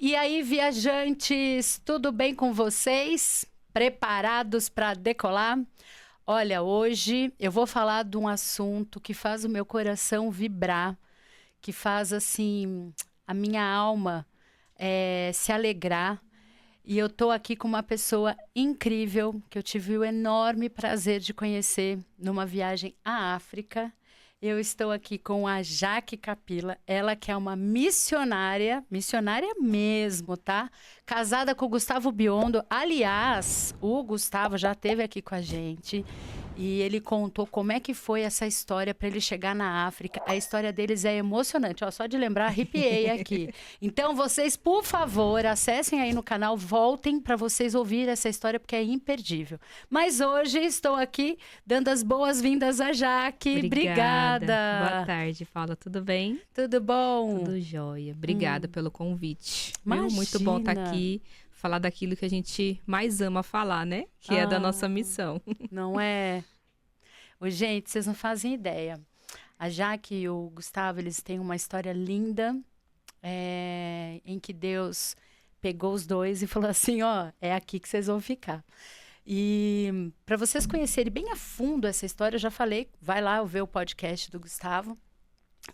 E aí, viajantes, tudo bem com vocês? Preparados para decolar? Olha, hoje eu vou falar de um assunto que faz o meu coração vibrar, que faz assim a minha alma se alegrar. E eu tô aqui com uma pessoa incrível que eu tive o enorme prazer de conhecer numa viagem à África. Eu estou aqui com a Jaque Capila, ela que é uma missionária mesmo, tá? Casada com o Gustavo Biondo. Aliás, o Gustavo já esteve aqui com a gente e ele contou como é que foi essa história para ele chegar na África. A história deles é emocionante, ó, só de lembrar, arrepiei aqui. Então, vocês, por favor, acessem aí no canal, voltem para vocês ouvirem essa história, porque é imperdível. Mas hoje estou aqui dando as boas-vindas a Jaque. Obrigada. Boa tarde, Paula. Tudo bem? Tudo bom? Tudo jóia. Obrigada pelo convite. Imagina. Muito bom estar aqui, falar daquilo que a gente mais ama falar, né? Que é da nossa missão. Não é? Ô, gente, vocês não fazem ideia. A Jaque e o Gustavo, eles têm uma história linda, em que Deus pegou os dois e falou assim, ó, é aqui que vocês vão ficar. E para vocês conhecerem bem a fundo essa história, eu já falei, vai lá ver o podcast do Gustavo,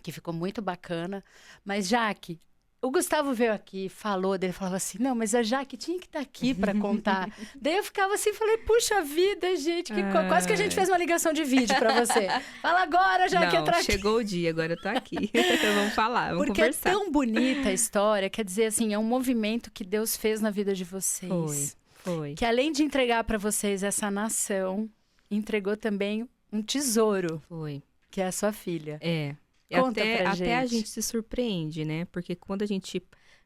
que ficou muito bacana. Mas, Jaque, o Gustavo veio aqui, falava assim, não, mas a Jaque tinha que estar aqui para contar. Daí eu ficava assim, falei, puxa vida, gente, quase que a gente fez uma ligação de vídeo para você. Fala agora, Jaque, entra aqui. Chegou o dia, agora eu tô aqui. Vamos falar, vamos conversar. Porque é tão bonita a história, quer dizer assim, é um movimento que Deus fez na vida de vocês. Foi. Que além de entregar para vocês essa nação, entregou também um tesouro. Foi. Que é a sua filha. Conta pra gente. Até a gente se surpreende, né? Porque quando a gente...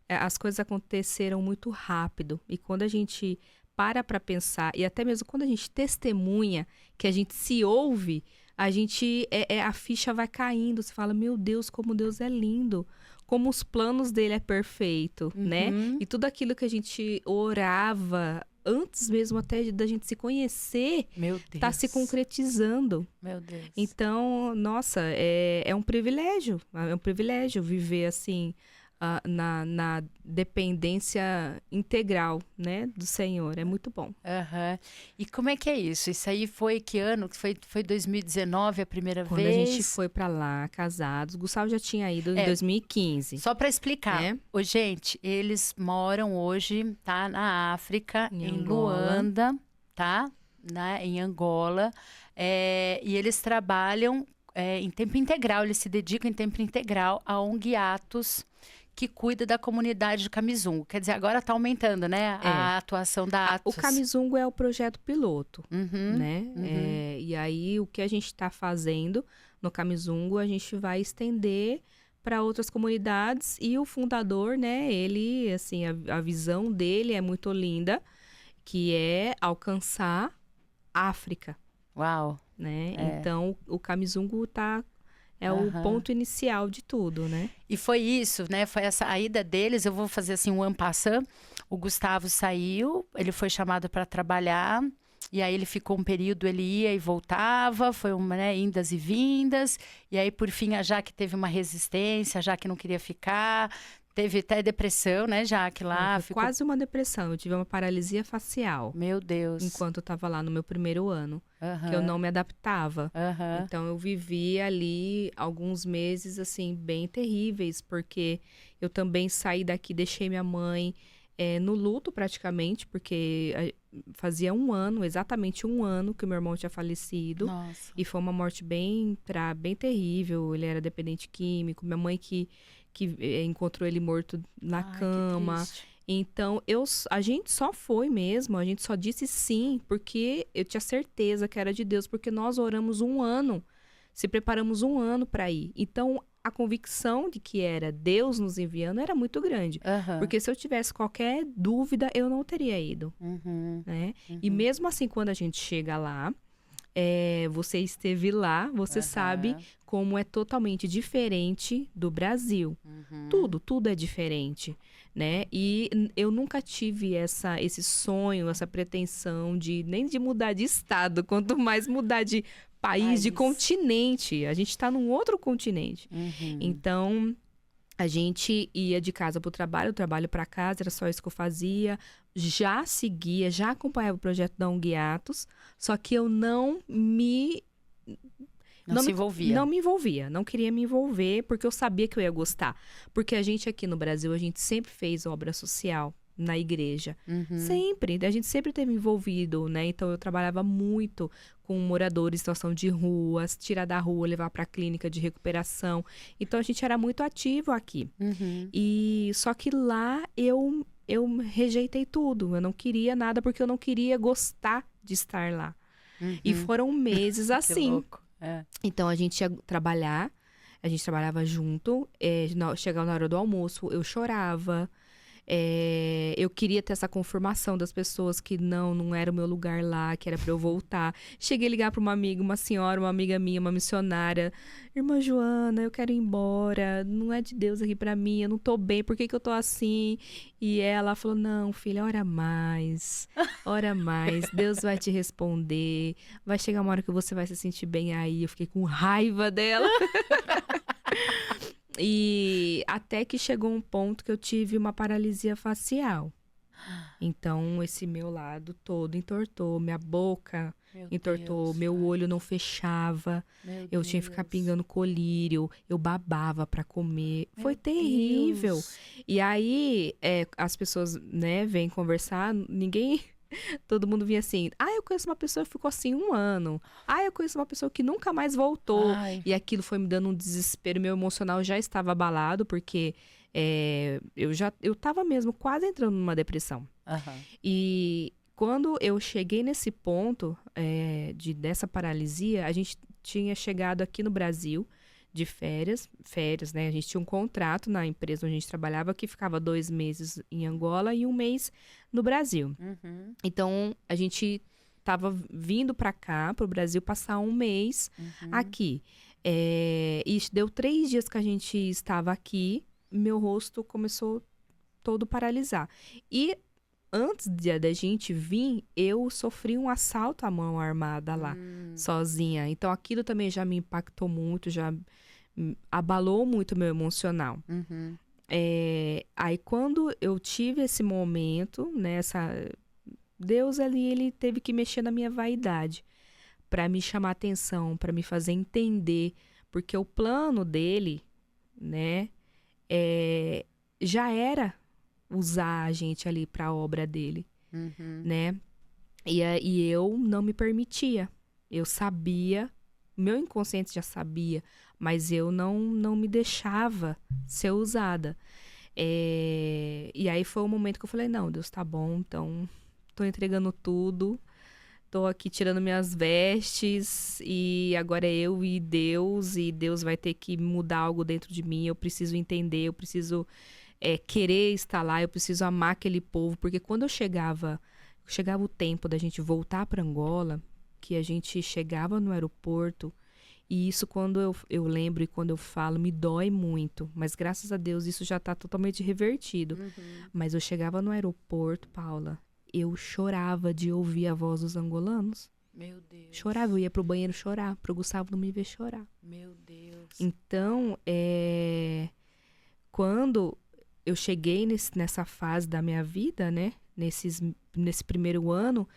As coisas aconteceram muito rápido. E quando a gente para pensar, e até mesmo quando a gente testemunha, que a gente se ouve, a gente... a ficha vai caindo. Você fala, meu Deus, como Deus é lindo. Como os planos dele é perfeito, né? E tudo aquilo que a gente orava antes mesmo até da gente se conhecer, tá se concretizando. Meu Deus. Então, nossa, é um privilégio. É um privilégio viver assim, na dependência integral, né, do Senhor. É muito bom. E como é que é isso? Isso aí foi que ano? Foi 2019 a primeira vez? Quando a gente foi pra lá, casados. O Gustavo já tinha ido em 2015. Só pra explicar. Gente, eles moram hoje, tá, na África, em Luanda, tá? Em Angola. E eles trabalham em tempo integral, eles se dedicam em tempo integral à ONG Atos, que cuida da comunidade de Kamizungo. Quer dizer, agora está aumentando, né, a atuação da Atos. O Kamizungo é o projeto piloto, né? E aí, o que a gente está fazendo no Kamizungo, a gente vai estender para outras comunidades. E o fundador, né, ele, assim, a visão dele é muito linda, que é alcançar a África. Uau! Né? Então, o Kamizungo é o ponto inicial de tudo, né? E foi isso, né? Foi essa a ida deles. Eu vou fazer assim um en passant. O Gustavo saiu, ele foi chamado para trabalhar. E aí ele ficou um período, ele ia e voltava, foi indas e vindas. E aí, por fim, a Jaque teve uma resistência, a Jaque não queria ficar. Teve até depressão, né, Jaque, lá. Foi quase uma depressão. Eu tive uma paralisia facial. Meu Deus. Enquanto eu estava lá no meu primeiro ano. Que eu não me adaptava. Então, eu vivi ali alguns meses, assim, bem terríveis. Porque eu também saí daqui, deixei minha mãe no luto praticamente. Porque fazia exatamente um ano que meu irmão tinha falecido. Nossa. E foi uma morte bem terrível. Ele era dependente químico. Minha mãe que encontrou ele morto na cama. Então, a gente só foi mesmo, a gente só disse sim, porque eu tinha certeza que era de Deus, porque nós oramos 1 ano, se preparamos 1 ano para ir. Então, a convicção de que era Deus nos enviando era muito grande. Porque se eu tivesse qualquer dúvida, eu não teria ido. Né? E mesmo assim, quando a gente chega lá, você esteve lá, você sabe como é totalmente diferente do Brasil. Tudo é diferente, né? E eu nunca tive esse sonho, essa pretensão nem de mudar de estado, quanto mais mudar de país, de continente. A gente está num outro continente. Então, A gente ia de casa pro trabalho, do trabalho para casa, era só isso que eu fazia. Já seguia, já acompanhava o projeto da ONG Atos, só que eu Não se envolvia. não me envolvia, não queria me envolver, porque eu sabia que eu ia gostar. Porque a gente aqui no Brasil, a gente sempre fez obra social na igreja. Sempre. A gente sempre teve envolvido, né? Então eu trabalhava muito com moradores em situação de ruas, tirar da rua, levar para a clínica de recuperação. Então a gente era muito ativo aqui. E só que lá eu rejeitei tudo. Eu não queria nada porque eu não queria gostar de estar lá. E foram meses Que assim. louco. É. Então a gente ia trabalhar, a gente trabalhava junto, chegava na hora do almoço, eu chorava. Eu queria ter essa confirmação das pessoas que não era o meu lugar lá, que era pra eu voltar. Cheguei a ligar pra uma amiga, uma senhora, uma amiga minha, uma missionária. Irmã Joana, eu quero ir embora, não é de Deus aqui pra mim, eu não tô bem, por que que eu tô assim? E ela falou, não, filha, ora mais, Deus vai te responder, vai chegar uma hora que você vai se sentir bem aí. Eu fiquei com raiva dela. E até que chegou um ponto que eu tive uma paralisia facial. Então, esse meu lado todo entortou, minha boca entortou, meu olho não fechava, eu tinha que ficar pingando colírio, eu babava pra comer. Foi terrível. Deus. E aí, as pessoas, né, vêm conversar, todo mundo vinha assim, eu conheço uma pessoa que ficou assim 1 ano. Eu conheço uma pessoa que nunca mais voltou. Ai. E aquilo foi me dando um desespero, meu emocional já estava abalado, porque eu tava mesmo quase entrando numa depressão. E quando eu cheguei nesse ponto dessa paralisia, a gente tinha chegado aqui no Brasil de férias, né? A gente tinha um contrato na empresa onde a gente trabalhava que ficava 2 meses em Angola e 1 mês no Brasil. Então, a gente tava vindo para cá, pro Brasil, passar 1 mês aqui. E deu 3 dias que a gente estava aqui, meu rosto começou todo paralisar. E antes da gente vir, eu sofri um assalto à mão armada lá, sozinha. Então, aquilo também já me impactou muito, já abalou muito o meu emocional. Aí, quando eu tive esse momento, né, Deus ali, ele teve que mexer na minha vaidade para me chamar atenção, para me fazer entender, porque o plano dele, né, já era usar a gente ali para a obra dele, né? E eu não me permitia. Eu sabia, meu inconsciente já sabia, mas eu não me deixava ser usada. E aí foi o momento que eu falei, não, Deus, tá bom, então tô entregando tudo, tô aqui tirando minhas vestes, e agora é eu e Deus vai ter que mudar algo dentro de mim, eu preciso entender, eu preciso querer estar lá, eu preciso amar aquele povo, porque quando chegava o tempo da gente voltar para Angola, que a gente chegava no aeroporto, e isso quando eu lembro e quando eu falo, me dói muito, mas graças a Deus isso já tá totalmente revertido. Mas eu chegava no aeroporto, Paula, eu chorava de ouvir a voz dos angolanos. Meu Deus. Chorava, eu ia pro banheiro chorar, pro Gustavo não me ver chorar. Meu Deus. Então, quando eu cheguei nessa fase da minha vida, né? Nesse primeiro ano,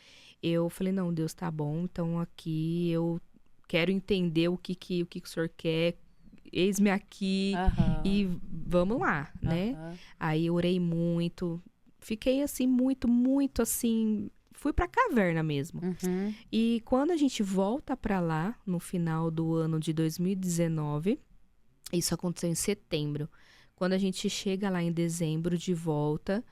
eu falei, não, Deus, tá bom. Então, aqui eu quero entender o que o senhor quer. Eis-me aqui e vamos lá, né? Aí eu orei muito. Fiquei assim, muito, muito assim... Fui pra caverna mesmo. E quando a gente volta pra lá, no final do ano de 2019, isso aconteceu em setembro. Quando a gente chega lá em dezembro de volta,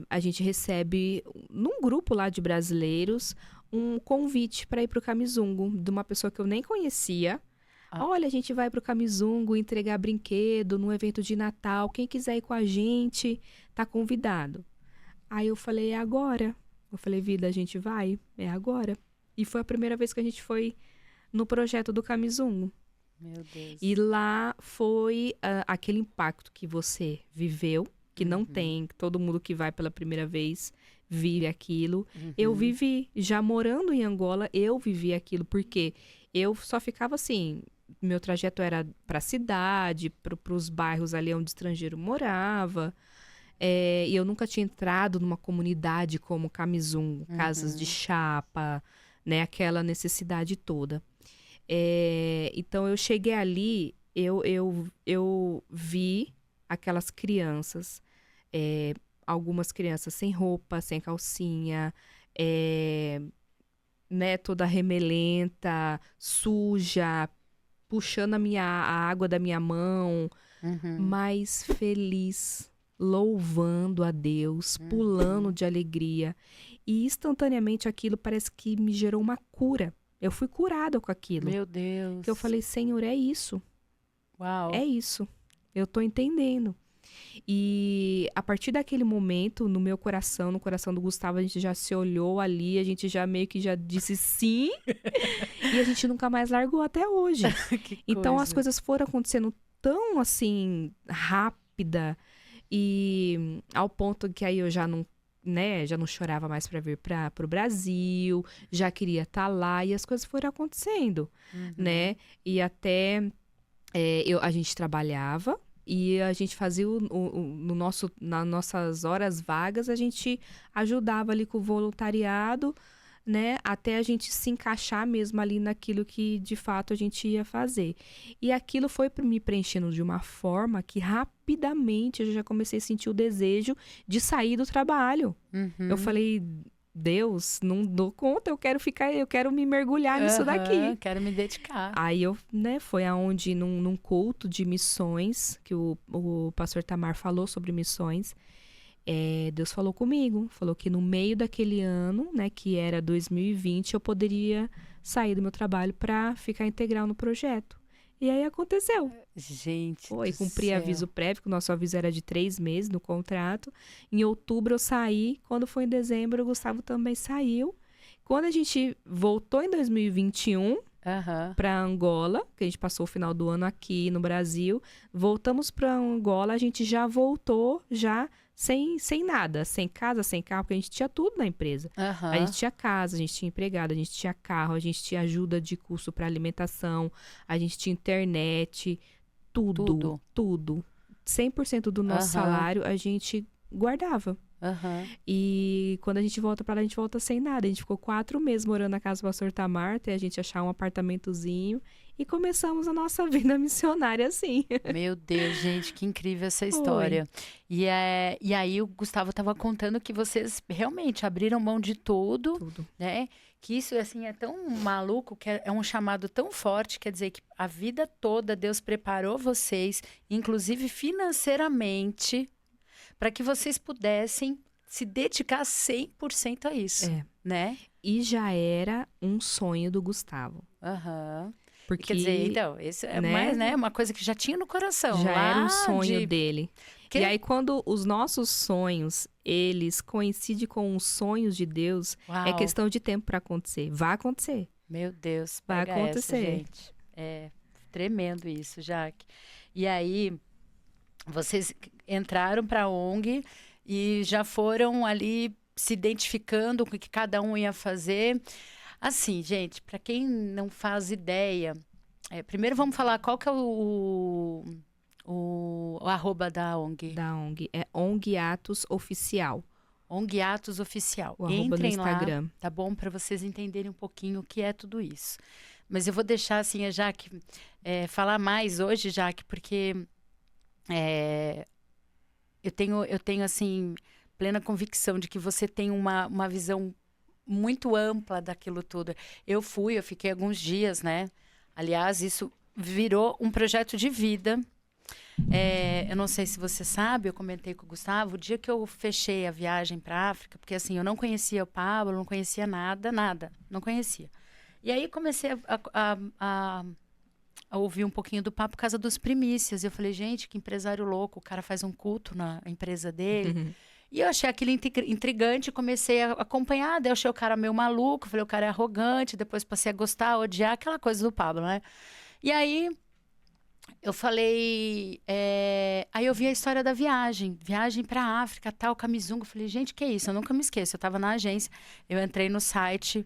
a gente recebe, num grupo lá de brasileiros, um convite para ir pro Kamizungo, de uma pessoa que eu nem conhecia. Olha, a gente vai pro Kamizungo entregar brinquedo no evento de Natal. Quem quiser ir com a gente, tá convidado. Aí eu falei, é agora. Eu falei, vida, a gente vai? É agora. E foi a primeira vez que a gente foi no projeto do Kamizungo. Meu Deus. E lá foi aquele impacto que você viveu, que não tem, todo mundo que vai pela primeira vez vive aquilo. Eu vivi, já morando em Angola, eu vivi aquilo, porque eu só ficava assim, meu trajeto era para a cidade, para os bairros ali onde o estrangeiro morava. E eu nunca tinha entrado numa comunidade como Camisungo, casas de chapa, né? Aquela necessidade toda. Então, eu cheguei ali, eu vi aquelas crianças, algumas crianças sem roupa, sem calcinha, né? Toda remelenta, suja, puxando a água da minha mão, mas feliz, louvando a Deus, pulando de alegria. E instantaneamente aquilo parece que me gerou uma cura. Eu fui curada com aquilo. Meu Deus. Que eu falei, Senhor, é isso. Uau. É isso. Eu tô entendendo. E a partir daquele momento, no meu coração, no coração do Gustavo, a gente já se olhou ali, a gente já meio que já disse sim. E a gente nunca mais largou até hoje. Então as coisas foram acontecendo tão assim, rápida. E ao ponto que aí eu já não, né, já não chorava mais para vir pro Brasil, já queria estar lá, e as coisas foram acontecendo, né? E até a gente trabalhava e a gente fazia nas nossas horas vagas, a gente ajudava ali com o voluntariado, né? Até a gente se encaixar mesmo ali naquilo que de fato a gente ia fazer. E aquilo foi me preenchendo de uma forma que rapidamente eu já comecei a sentir o desejo de sair do trabalho. Eu falei, Deus, não dou conta, eu quero me mergulhar nisso daqui. Quero me dedicar. Aí foi aonde num culto de missões, que o pastor Tamar falou sobre missões, Deus falou comigo, falou que no meio daquele ano, né, que era 2020, eu poderia sair do meu trabalho para ficar integral no projeto. E aí aconteceu. Gente, foi, cumpri aviso prévio, que o nosso aviso era de 3 meses no contrato. Em outubro eu saí, quando foi em dezembro o Gustavo também saiu. Quando a gente voltou em 2021 para Angola, que a gente passou o final do ano aqui no Brasil, voltamos para Angola, a gente já voltou já sem nada, sem casa, sem carro, porque a gente tinha tudo na empresa. A gente tinha casa, a gente tinha empregado, a gente tinha carro, a gente tinha ajuda de custo para alimentação, a gente tinha internet, tudo. 100% do nosso salário a gente guardava. E quando a gente volta pra lá, a gente volta sem nada. A gente ficou 4 meses morando na casa do pastor Tamar, até a gente achar um apartamentozinho. E começamos a nossa vida missionária assim. Meu Deus, gente, que incrível essa história. E aí o Gustavo estava contando que vocês realmente abriram mão de tudo, né? Que isso, assim, é tão maluco, que é um chamado tão forte, quer dizer que a vida toda Deus preparou vocês, inclusive financeiramente, para que vocês pudessem se dedicar 100% a isso, né? E já era um sonho do Gustavo. Porque, quer dizer, então, isso é mais, né, uma coisa que já tinha no coração. Já era um sonho dele. E aí, quando os nossos sonhos, eles coincidem com os sonhos de Deus, é questão de tempo para acontecer. Vai acontecer. Meu Deus, vai acontecer. Essa, gente. É tremendo isso, Jaque. E aí, vocês entraram para a ONG e já foram ali se identificando com o que cada um ia fazer. Assim, gente, para quem não faz ideia, primeiro vamos falar qual que é o arroba da ONG. Da ONG, é ONG Atos Oficial. ONG Atos Oficial. O arroba Entrem no Instagram. Lá, tá bom? Para vocês entenderem um pouquinho o que é tudo isso. Mas eu vou deixar assim a Jaque falar mais hoje, Jaque, porque eu tenho assim plena convicção de que você tem uma visão muito ampla daquilo tudo. Eu fiquei alguns dias, né? Aliás, isso virou um projeto de vida. Eu não sei se você sabe, eu comentei com o Gustavo, o dia que eu fechei a viagem para a África, porque assim, eu não conhecia o Pablo, não conhecia nada, não conhecia. E aí comecei a ouvir um pouquinho do papo por causa dos primícias. Eu falei, gente, que empresário louco, o cara faz um culto na empresa dele. E eu achei aquilo intrigante, comecei a acompanhar, daí eu achei o cara meio maluco, falei, o cara é arrogante, depois passei a gostar, a odiar, aquela coisa do Pablo, né? E aí, eu falei, aí eu vi a história da viagem pra África, tal, Camisungo, falei, gente, que é isso? Eu nunca me esqueço, eu tava na agência, eu entrei no site,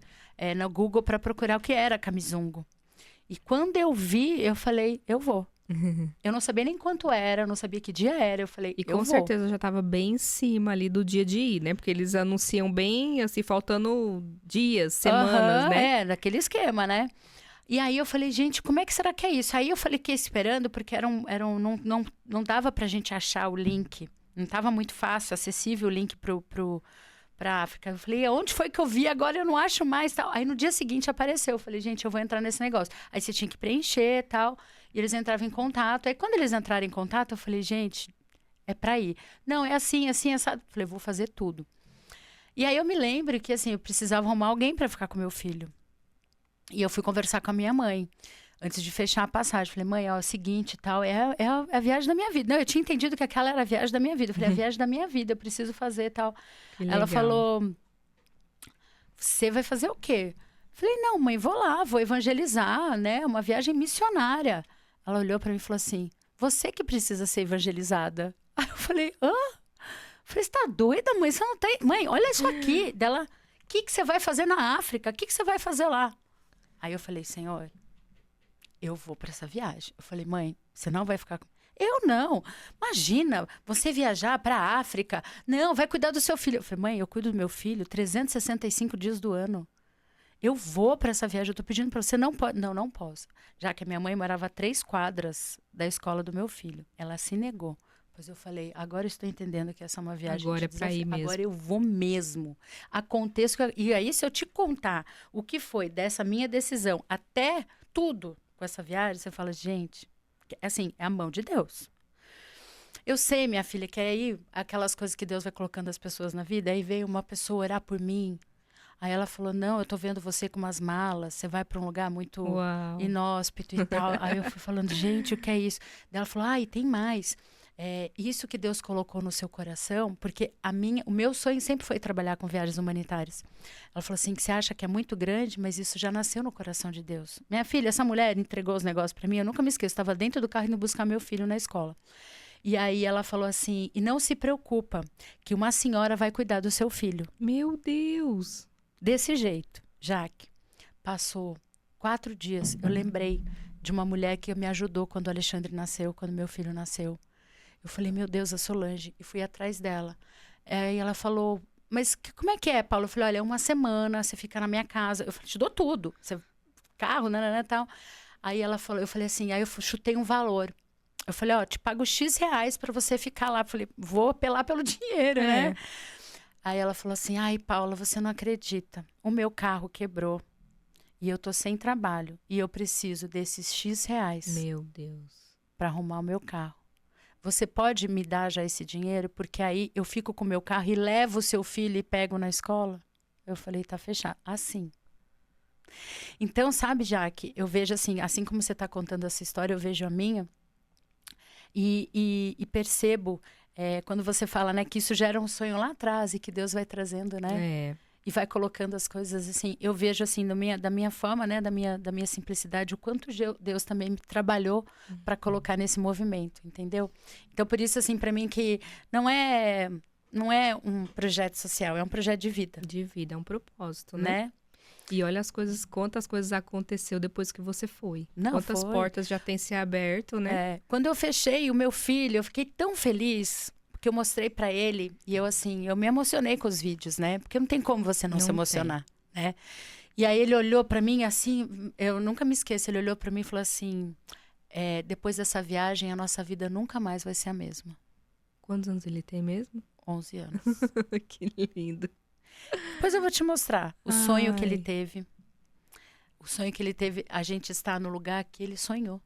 no Google, para procurar o que era Camisungo. E quando eu vi, eu falei, eu vou. Eu não sabia nem quanto era, eu não sabia que dia era. Eu falei, E eu com vou. certeza já estava bem em cima ali do dia de ir, né? Porque eles anunciam bem, assim, faltando dias, semanas, né? É, daquele esquema, né? E aí eu falei, gente, como é que será que é isso? Aí eu falei que ia esperando, porque não dava pra gente achar o link. Não estava muito fácil, acessível o link pra África. Eu falei, onde foi que eu vi? Agora eu não acho mais, tal. Aí no dia seguinte apareceu. Eu falei, gente, eu vou entrar nesse negócio. Aí você tinha que preencher e tal. E eles entravam em contato. Aí quando eles entraram em contato, eu falei, gente, é pra ir. Não, é assim, assim, assado. Eu falei, vou fazer tudo. E aí eu me lembro que, assim, eu precisava arrumar alguém pra ficar com meu filho. E eu fui conversar com a minha mãe. Antes de fechar a passagem, falei, mãe, é o seguinte e tal, é a viagem da minha vida. Não, eu tinha entendido que aquela era a viagem da minha vida. Eu falei, é a viagem da minha vida, eu preciso fazer e tal. Que Ela legal. falou, você vai fazer o quê? Eu falei, não, mãe, vou lá, vou evangelizar, né? Uma viagem missionária. Ela olhou pra mim e falou assim, você que precisa ser evangelizada. Aí eu falei, hã? Eu falei, você tá doida, mãe? Você não tem... Mãe, olha isso aqui. Dela, o que você vai fazer na África? O que você vai fazer lá? Aí eu falei, Senhor, eu vou para essa viagem. Eu falei, mãe, você não vai ficar... Eu não. Imagina, você viajar para a África. Não, vai cuidar do seu filho. Eu falei, mãe, eu cuido do meu filho 365 dias do ano. Eu vou para essa viagem, eu tô pedindo para você, não pode. Não, não posso. Já que a minha mãe morava a 3 quadras da escola do meu filho. Ela se negou. Pois eu falei, agora eu estou entendendo que essa é uma viagem Agora de é pra desafio. ir mesmo. Agora eu vou mesmo. Aconteça. E aí, se eu te contar o que foi dessa minha decisão até tudo com essa viagem, você fala, gente, assim, é a mão de Deus. Eu sei, minha filha, que aí aquelas coisas que Deus vai colocando as pessoas na vida, aí veio uma pessoa orar por mim. Aí ela falou, não, eu tô vendo você com umas malas, você vai para um lugar muito Uau. inóspito e tal. Aí eu fui falando, gente, o que é isso? Daí ela falou, e tem mais. É, isso que Deus colocou no seu coração, porque o meu sonho sempre foi trabalhar com viagens humanitárias. Ela falou assim, que você acha que é muito grande, mas isso já nasceu no coração de Deus. Minha filha, essa mulher entregou os negócios para mim, eu nunca me esqueço, estava dentro do carro indo buscar meu filho na escola. E aí ela falou assim, e não se preocupa, que uma senhora vai cuidar do seu filho. Meu Deus! Desse jeito, Jaque. Passou 4 dias, eu lembrei de uma mulher que me ajudou quando o Alexandre nasceu, quando meu filho nasceu. Eu falei, meu Deus, a Solange. E fui atrás dela. E ela falou, mas como é que é, Paulo? Eu falei, olha, é uma semana, você fica na minha casa. Eu falei, te dou tudo. Você, carro, né, tal. Aí ela falou, eu falei assim, aí eu chutei um valor. Eu falei, ó, te pago X reais pra você ficar lá. Eu falei, vou apelar pelo dinheiro, né? Aí ela falou assim, ai, Paula, você não acredita. O meu carro quebrou. E eu tô sem trabalho. E eu preciso desses X reais Meu Deus. pra arrumar o meu carro. Você pode me dar já esse dinheiro? Porque aí eu fico com o meu carro e levo o seu filho e pego na escola? Eu falei, tá fechado. Assim. Então, sabe, Jaque, eu vejo assim como você está contando essa história, eu vejo a minha e percebo, quando você fala, né, que isso gera um sonho lá atrás e que Deus vai trazendo, né? E vai colocando as coisas assim. Eu vejo assim, da minha forma, né, da minha simplicidade, o quanto Deus também me trabalhou para colocar nesse movimento, entendeu? Então, por isso, assim, para mim, que não é um projeto social, é um projeto de vida. De vida, é um propósito, né? E olha quantas coisas aconteceu depois que você foi. Quantas portas já têm se aberto, né? Quando eu fechei o meu filho, eu fiquei tão feliz. Que eu mostrei pra ele, e eu me emocionei com os vídeos, né? Porque não tem como você não se emocionar, né? E aí ele olhou pra mim assim, eu nunca me esqueço, ele olhou pra mim e falou assim, depois dessa viagem, a nossa vida nunca mais vai ser a mesma. Quantos anos ele tem mesmo? 11 anos. Que lindo. Depois eu vou te mostrar o sonho que ele teve. O sonho que ele teve, a gente está no lugar que ele sonhou.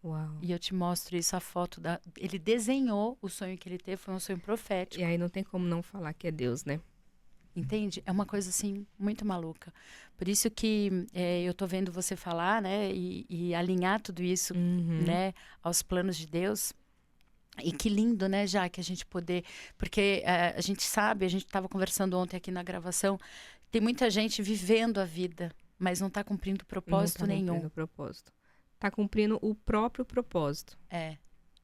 Uau. E eu te mostro isso, a foto ele desenhou o sonho que ele teve, foi um sonho profético. E aí não tem como não falar que é Deus, né? Entende? É uma coisa assim muito maluca. Por isso que eu tô vendo você falar, né, e alinhar tudo isso, né, aos planos de Deus. E que lindo, né, já que a gente poder, porque a gente sabe, a gente estava conversando ontem aqui na gravação, tem muita gente vivendo a vida, mas não está cumprindo propósito nenhum. Não está cumprindo propósito. Está cumprindo o próprio propósito.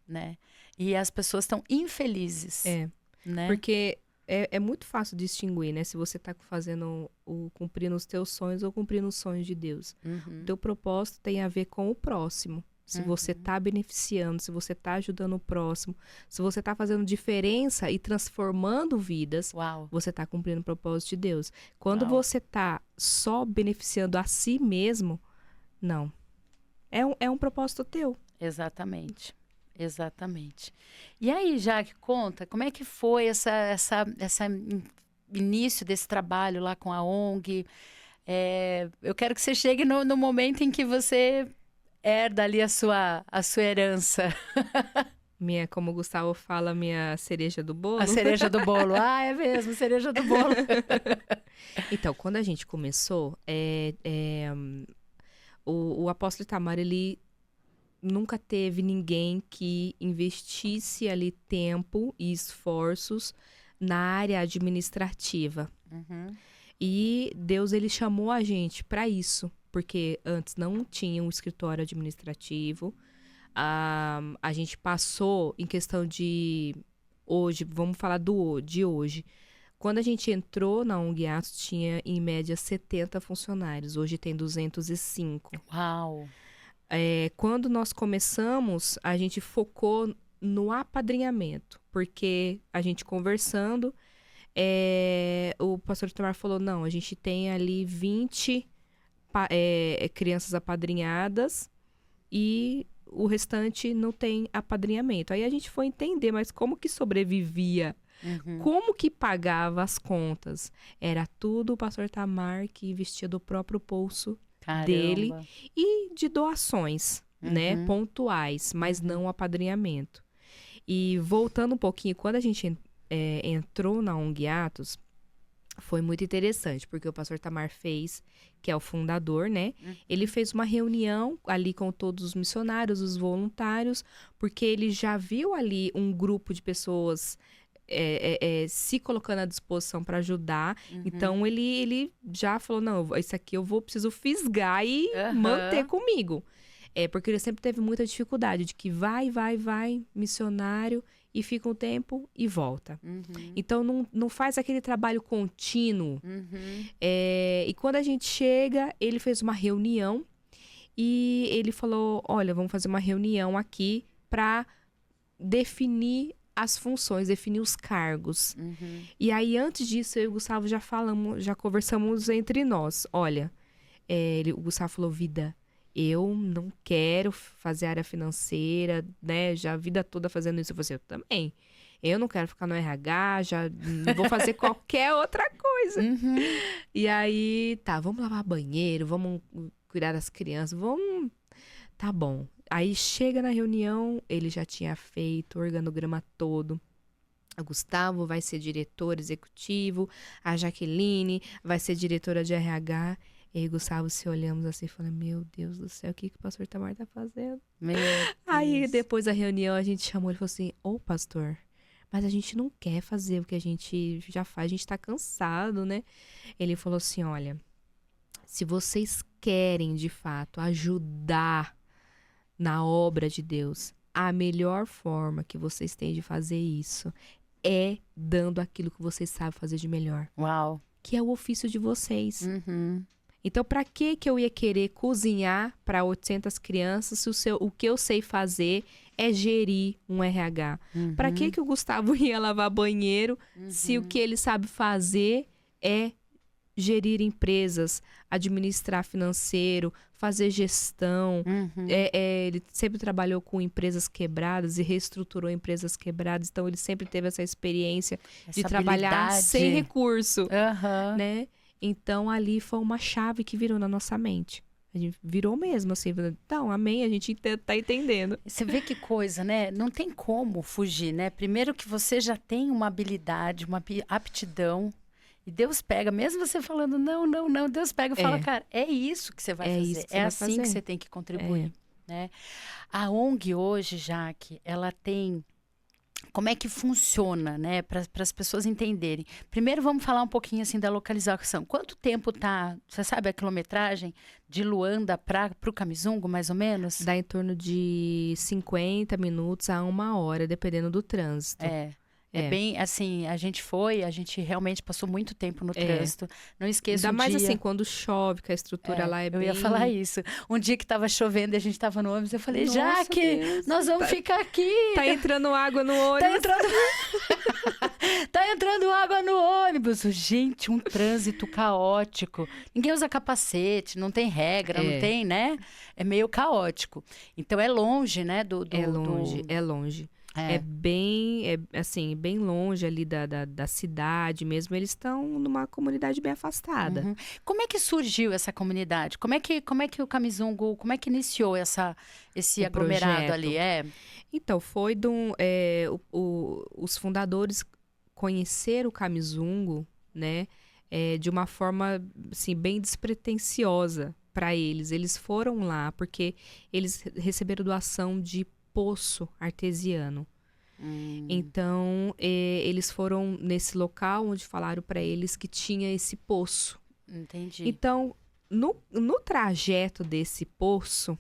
Né? E as pessoas estão infelizes. É. Né? Porque é muito fácil distinguir, né? Se você tá cumprindo os teus sonhos ou cumprindo os sonhos de Deus. O teu propósito tem a ver com o próximo. Se você tá beneficiando, se você tá ajudando o próximo, se você tá fazendo diferença e transformando vidas, Uau. você tá cumprindo o propósito de Deus. Quando Uau. você tá só beneficiando a si mesmo, não. É um propósito teu. Exatamente. Exatamente. E aí, Jaque, conta, como é que foi essa início desse trabalho lá com a ONG? Eu quero que você chegue no momento em que você herda ali a sua herança. Como o Gustavo fala, minha cereja do bolo. A cereja do bolo. Ah, é mesmo, cereja do bolo. Então, quando a gente começou, o apóstolo Itamar, ele nunca teve ninguém que investisse ali tempo e esforços na área administrativa. E Deus, ele chamou a gente para isso, porque antes não tinha um escritório administrativo. A gente passou em questão de hoje, vamos falar de hoje. Quando a gente entrou na ONG Atos, tinha em média 70 funcionários. Hoje tem 205. Uau! Quando nós começamos, a gente focou no apadrinhamento, porque a gente conversando, o pastor Itamar falou, não, a gente tem ali 20 crianças apadrinhadas e o restante não tem apadrinhamento. Aí a gente foi entender, mas como que sobrevivia? Como que pagava as contas? Era tudo o pastor Itamar que investia do próprio bolso dele e de doações, né, pontuais, mas não apadrinhamento. E voltando um pouquinho, quando a gente entrou na ONG Atos, foi muito interessante, porque o pastor Itamar fez, que é o fundador, né? Ele fez uma reunião ali com todos os missionários, os voluntários, porque ele já viu ali um grupo de pessoas se colocando à disposição para ajudar. Então, ele já falou, não, isso aqui preciso fisgar e manter comigo. Porque ele sempre teve muita dificuldade de que vai, missionário, e fica um tempo e volta. Então, não faz aquele trabalho contínuo. E quando a gente chega, ele fez uma reunião e ele falou, olha, vamos fazer uma reunião aqui para definir as funções, definir os cargos. E aí, antes disso, eu e o Gustavo já conversamos entre nós. Olha, o Gustavo falou, Vida, eu não quero fazer área financeira, né? Já a vida toda fazendo isso. Eu também. Eu não quero ficar no RH, já vou fazer qualquer outra coisa. E aí, tá, vamos lavar banheiro, vamos cuidar das crianças, vamos... Tá bom. Aí chega na reunião, ele já tinha feito o organograma todo. O Gustavo vai ser diretor executivo, a Jaqueline vai ser diretora de RH. E aí, Gustavo, se olhamos assim e falamos, meu Deus do céu, o que o pastor Itamar tá fazendo? Aí, depois da reunião, a gente chamou ele e falou assim, pastor, mas a gente não quer fazer o que a gente já faz, a gente tá cansado, né? Ele falou assim, olha, se vocês querem, de fato, ajudar na obra de Deus, a melhor forma que vocês têm de fazer isso é dando aquilo que vocês sabem fazer de melhor. Uau! Que é o ofício de vocês. Então, para que eu ia querer cozinhar para 800 crianças se o que eu sei fazer é gerir um RH? Para que o Gustavo ia lavar banheiro se o que ele sabe fazer é gerir empresas, administrar financeiro, fazer gestão. Ele sempre trabalhou com empresas quebradas e reestruturou empresas quebradas. Então, ele sempre teve essa experiência de trabalhar sem recurso, né? Então, ali foi uma chave que virou na nossa mente. A gente virou mesmo, assim. Então, amém, a gente tá entendendo. Você vê que coisa, né? Não tem como fugir, né? Primeiro que você já tem uma habilidade, uma aptidão. E Deus pega, mesmo você falando, não, Deus pega e fala, cara, é isso que você vai fazer. Isso que você é vai assim fazer. que você tem que contribuir, né? A ONG hoje, Jaque, ela tem... Como é que funciona, né? Para as pessoas entenderem. Primeiro, vamos falar um pouquinho, assim, da localização. Quanto tempo tá... Você sabe a quilometragem de Luanda para o Camisungo, mais ou menos? Dá em torno de 50 minutos a 1 hora, dependendo do trânsito. É bem, assim, a gente realmente passou muito tempo no trânsito. Não esqueço Ainda um mais dia... assim, quando chove, que a estrutura lá é Eu bem... ia falar isso. Um dia que tava chovendo e a gente tava no ônibus, eu falei, Nossa, Jaque, Deus, nós vamos ficar aqui. tá entrando água no Tá ônibus. entrando... tá entrando água no ônibus. Gente, um trânsito caótico. Ninguém usa capacete, não tem regra, não tem, né? É meio caótico. Então é longe, né? É longe, é longe. É bem, assim, bem longe ali da cidade mesmo. Eles estão numa comunidade bem afastada. Uhum. Como é que surgiu essa comunidade? Como é que o Kamizungu, como é que iniciou esse aglomerado ali? Então, foi os fundadores conheceram o Kamizungu, né, de uma forma, assim, bem despretensiosa para eles. Eles foram lá porque eles receberam doação de poço artesiano. Então, eles foram nesse local onde falaram para eles que tinha esse poço. Entendi. Então, no trajeto desse poço,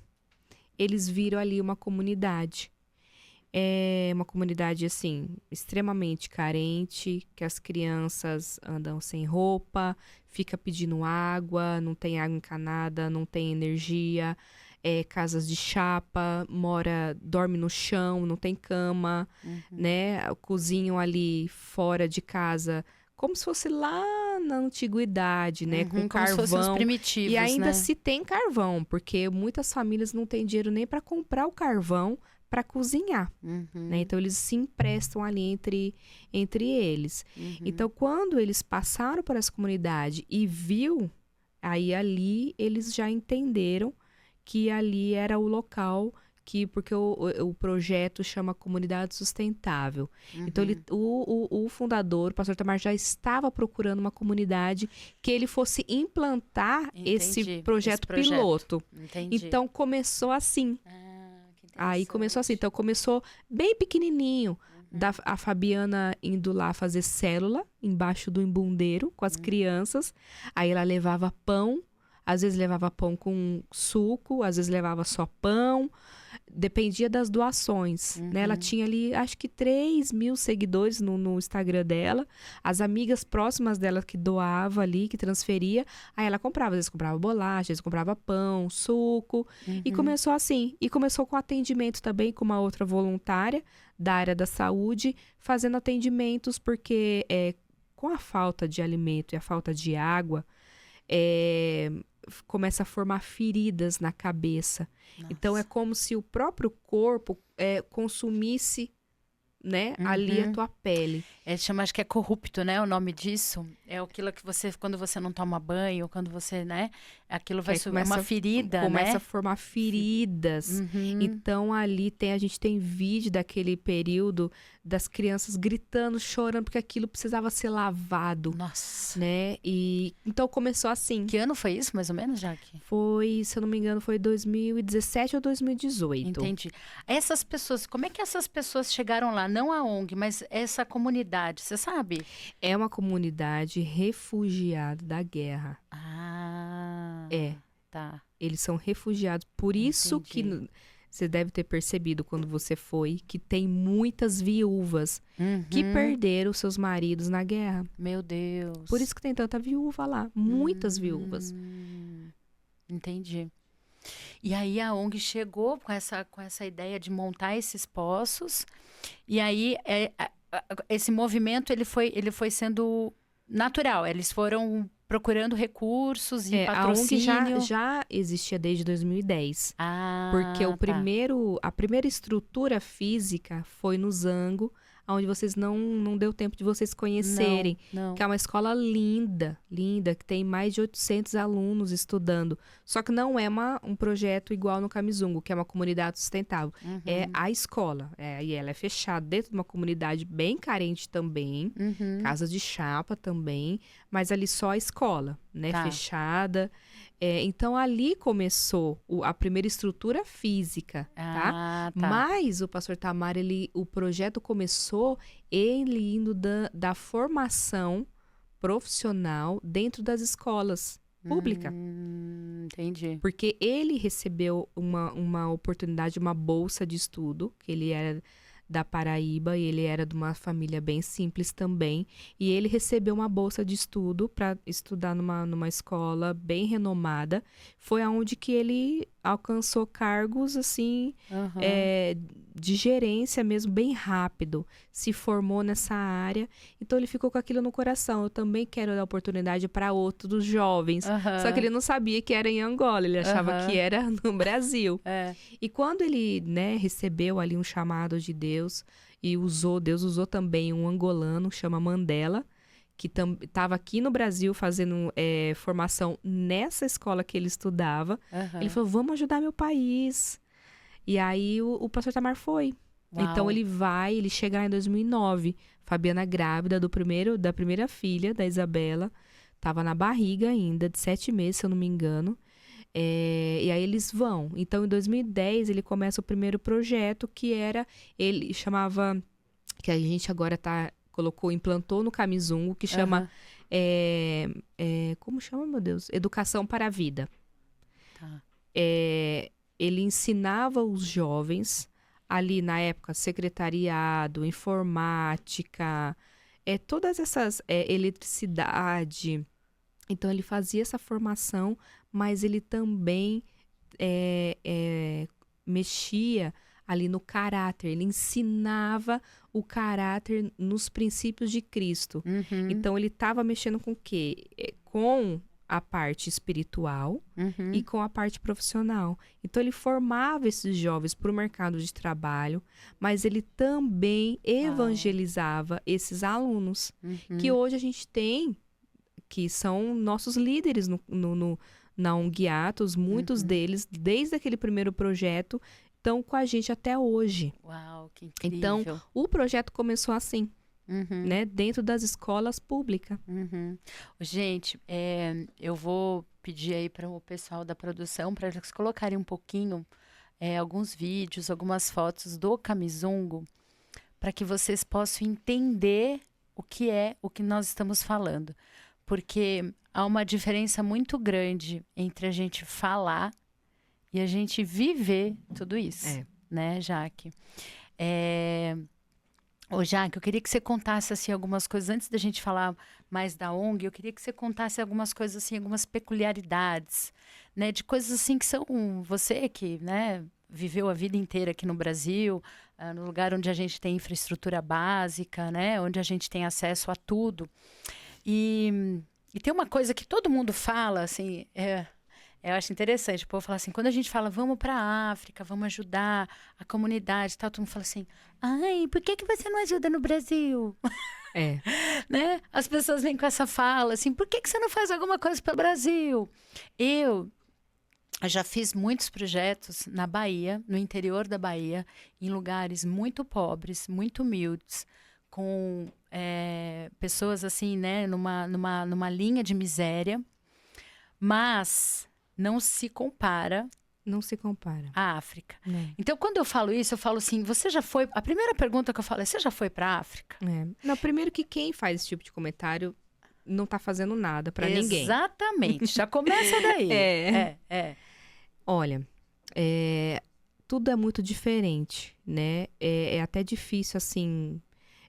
eles viram ali uma comunidade. É uma comunidade, assim, extremamente carente, que as crianças andam sem roupa, fica pedindo água, não tem água encanada, não tem energia, casas de chapa, dorme no chão, não tem cama, né? Cozinham ali fora de casa, como se fosse lá na antiguidade, né? Com como carvão. se fossem os primitivos, e ainda né? se tem carvão, porque muitas famílias não têm dinheiro nem para comprar o carvão para cozinhar, né? Então eles se emprestam ali entre eles. Então quando eles passaram por essa comunidade e aí ali eles já entenderam que ali era o local porque o projeto chama Comunidade Sustentável. Então o fundador, o pastor Tamar, já estava procurando uma comunidade que ele fosse implantar esse projeto piloto. Entendi. Então começou assim. Aí começou assim, então começou bem pequenininho, a Fabiana indo lá fazer célula embaixo do embundeiro com as crianças. Aí ela levava pão, às vezes levava pão com suco, às vezes levava só pão, dependia das doações, né? Ela tinha ali, acho que 3.000 seguidores no Instagram dela, as amigas próximas dela que doava ali, que transferia, aí ela comprava, às vezes comprava bolacha, às vezes comprava pão, suco, e começou assim, e começou com atendimento também com uma outra voluntária da área da saúde, fazendo atendimentos, porque com a falta de alimento e a falta de água, começa a formar feridas na cabeça. Nossa. Então é como se o próprio corpo consumisse, né, ali a tua pele. Chama, acho que é corrupto, né, o nome disso. É aquilo que você, quando você não toma banho, quando você, né, aquilo vai subir, uma ferida, começa né? a formar feridas. Então ali a gente tem vídeo daquele período das crianças gritando, chorando, porque aquilo precisava ser lavado. Nossa. Né? E então começou assim. Que ano foi isso, mais ou menos, Jaque? Foi, se eu não me engano, foi 2017 ou 2018. Entendi. Essas pessoas, como é que essas pessoas chegaram lá? Não a ONG, mas essa comunidade, você sabe? É uma comunidade refugiada da guerra. Tá. Eles são refugiados. Por isso que você deve ter percebido quando você foi que tem muitas viúvas que perderam seus maridos na guerra. Meu Deus. Por isso que tem tanta viúva lá. Muitas viúvas. Entendi. E aí a ONG chegou com essa ideia de montar esses poços. E aí esse movimento ele foi sendo natural. Eles foram procurando recursos e patrocínio. A ONG já existia desde 2010. Porque a primeira estrutura física foi no Zango, onde vocês não deu tempo de vocês conhecerem. Não. Que é uma escola linda, que tem mais de 800 alunos estudando. Só que não é um projeto igual no Kamizungu, que é uma comunidade sustentável. É a escola. E ela é fechada dentro de uma comunidade bem carente também. Casa de chapa também. Mas ali só a escola, né? Fechada. Então, ali começou a primeira estrutura física, tá? Mas o pastor Tamar, o projeto começou ele indo da formação profissional dentro das escolas públicas. Entendi. Porque ele recebeu uma oportunidade, uma bolsa de estudo, que ele era da Paraíba, e ele era de uma família bem simples também, e ele recebeu uma bolsa de estudo para estudar numa escola bem renomada. Foi aonde que ele alcançou cargos, assim, Aham. de gerência mesmo, bem rápido. Se formou nessa área, então ele ficou com aquilo no coração. Eu também quero dar oportunidade para outros jovens. Só que Aham. ele não sabia que era em Angola, ele achava que Aham. era no Brasil. É. E quando ele, né, recebeu ali um chamado de Deus e Deus usou também um angolano, chama Mandela, que estava aqui no Brasil fazendo formação nessa escola que ele estudava. Ele Aham. falou, vamos ajudar meu país. E aí o pastor Tamar foi. Então Uau. ele chega lá em 2009, Fabiana grávida da primeira filha, da Isabela, tava na barriga ainda, de 7 meses, se eu não me engano. E aí eles vão. Então, em 2010, ele começa o primeiro projeto, ele chamava, que a gente agora implantou no Camizungo, que chama, Aham. como chama, meu Deus? Educação para a Vida. Tá. Ele ensinava os jovens, ali na época, secretariado, informática, todas essas, eletricidade. Então, ele fazia essa formação, mas ele também mexia ali no caráter. Ele ensinava o caráter nos princípios de Cristo. Uhum. Então, ele estava mexendo com o quê? Com a parte espiritual e Uhum. com a parte profissional. Então, ele formava esses jovens para o mercado de trabalho, mas ele também Uau. evangelizava esses alunos, que Uhum. hoje a gente tem, que são nossos líderes na Unguiatos, muitos Uhum. deles, desde aquele primeiro projeto, estão com a gente até hoje. Uau, que Então, incrível. o projeto começou assim, Uhum. né, dentro das escolas públicas. Uhum. Gente, eu vou pedir aí para o pessoal da produção para eles colocarem um pouquinho, alguns vídeos, algumas fotos do Camizungo, para que vocês possam entender o que é o que nós estamos falando. Porque há uma diferença muito grande entre a gente falar e a gente viver tudo isso, É. né, Jaque? É... Ô, Jaque, eu queria que você contasse assim algumas coisas antes da gente falar mais da ONG. Eu queria que você contasse algumas coisas assim, algumas peculiaridades, né, de coisas assim que são você que, né, viveu a vida inteira aqui no Brasil, no lugar onde a gente tem infraestrutura básica, né, onde a gente tem acesso a tudo. E tem uma coisa que todo mundo fala, assim, eu acho interessante. O povo fala assim, quando a gente fala, vamos para a África, vamos ajudar a comunidade e tal, todo mundo fala assim, ai, por que que você não ajuda no Brasil? É. Né? As pessoas vêm com essa fala, assim, por que que você não faz alguma coisa para o Brasil? Eu já fiz muitos projetos na Bahia, no interior da Bahia, em lugares muito pobres, muito humildes, com pessoas assim, né, numa linha de miséria, mas não se compara Não se compara. à África. Não. Então, quando eu falo isso, eu falo assim: você já foi? A primeira pergunta que eu falo é: você já foi para a África? Não, primeiro que quem faz esse tipo de comentário não tá fazendo nada para ninguém. Exatamente, já começa daí. É. É. Olha, tudo é muito diferente, né? É até difícil, assim,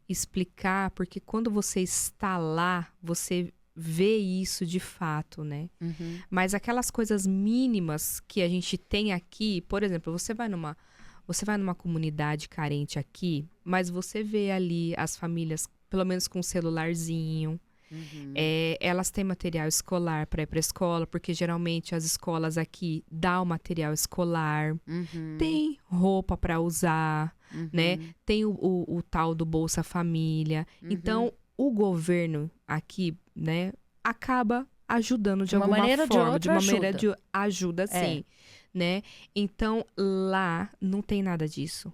explicar, porque quando você está lá, você vê isso de fato, né? Uhum. Mas aquelas coisas mínimas que a gente tem aqui, por exemplo, você vai numa comunidade carente aqui, mas você vê ali as famílias, pelo menos com um celularzinho, Uhum. elas têm material escolar para ir para a escola, porque geralmente as escolas aqui dão o material escolar, Uhum. tem roupa para usar, né? Uhum. Tem o tal do Bolsa Família. Uhum. Então, o governo aqui, né, acaba ajudando De de uma alguma maneira ou de forma, de outra, uma maneira ajuda. de ajuda, É. sim, né? Então, lá não tem nada disso.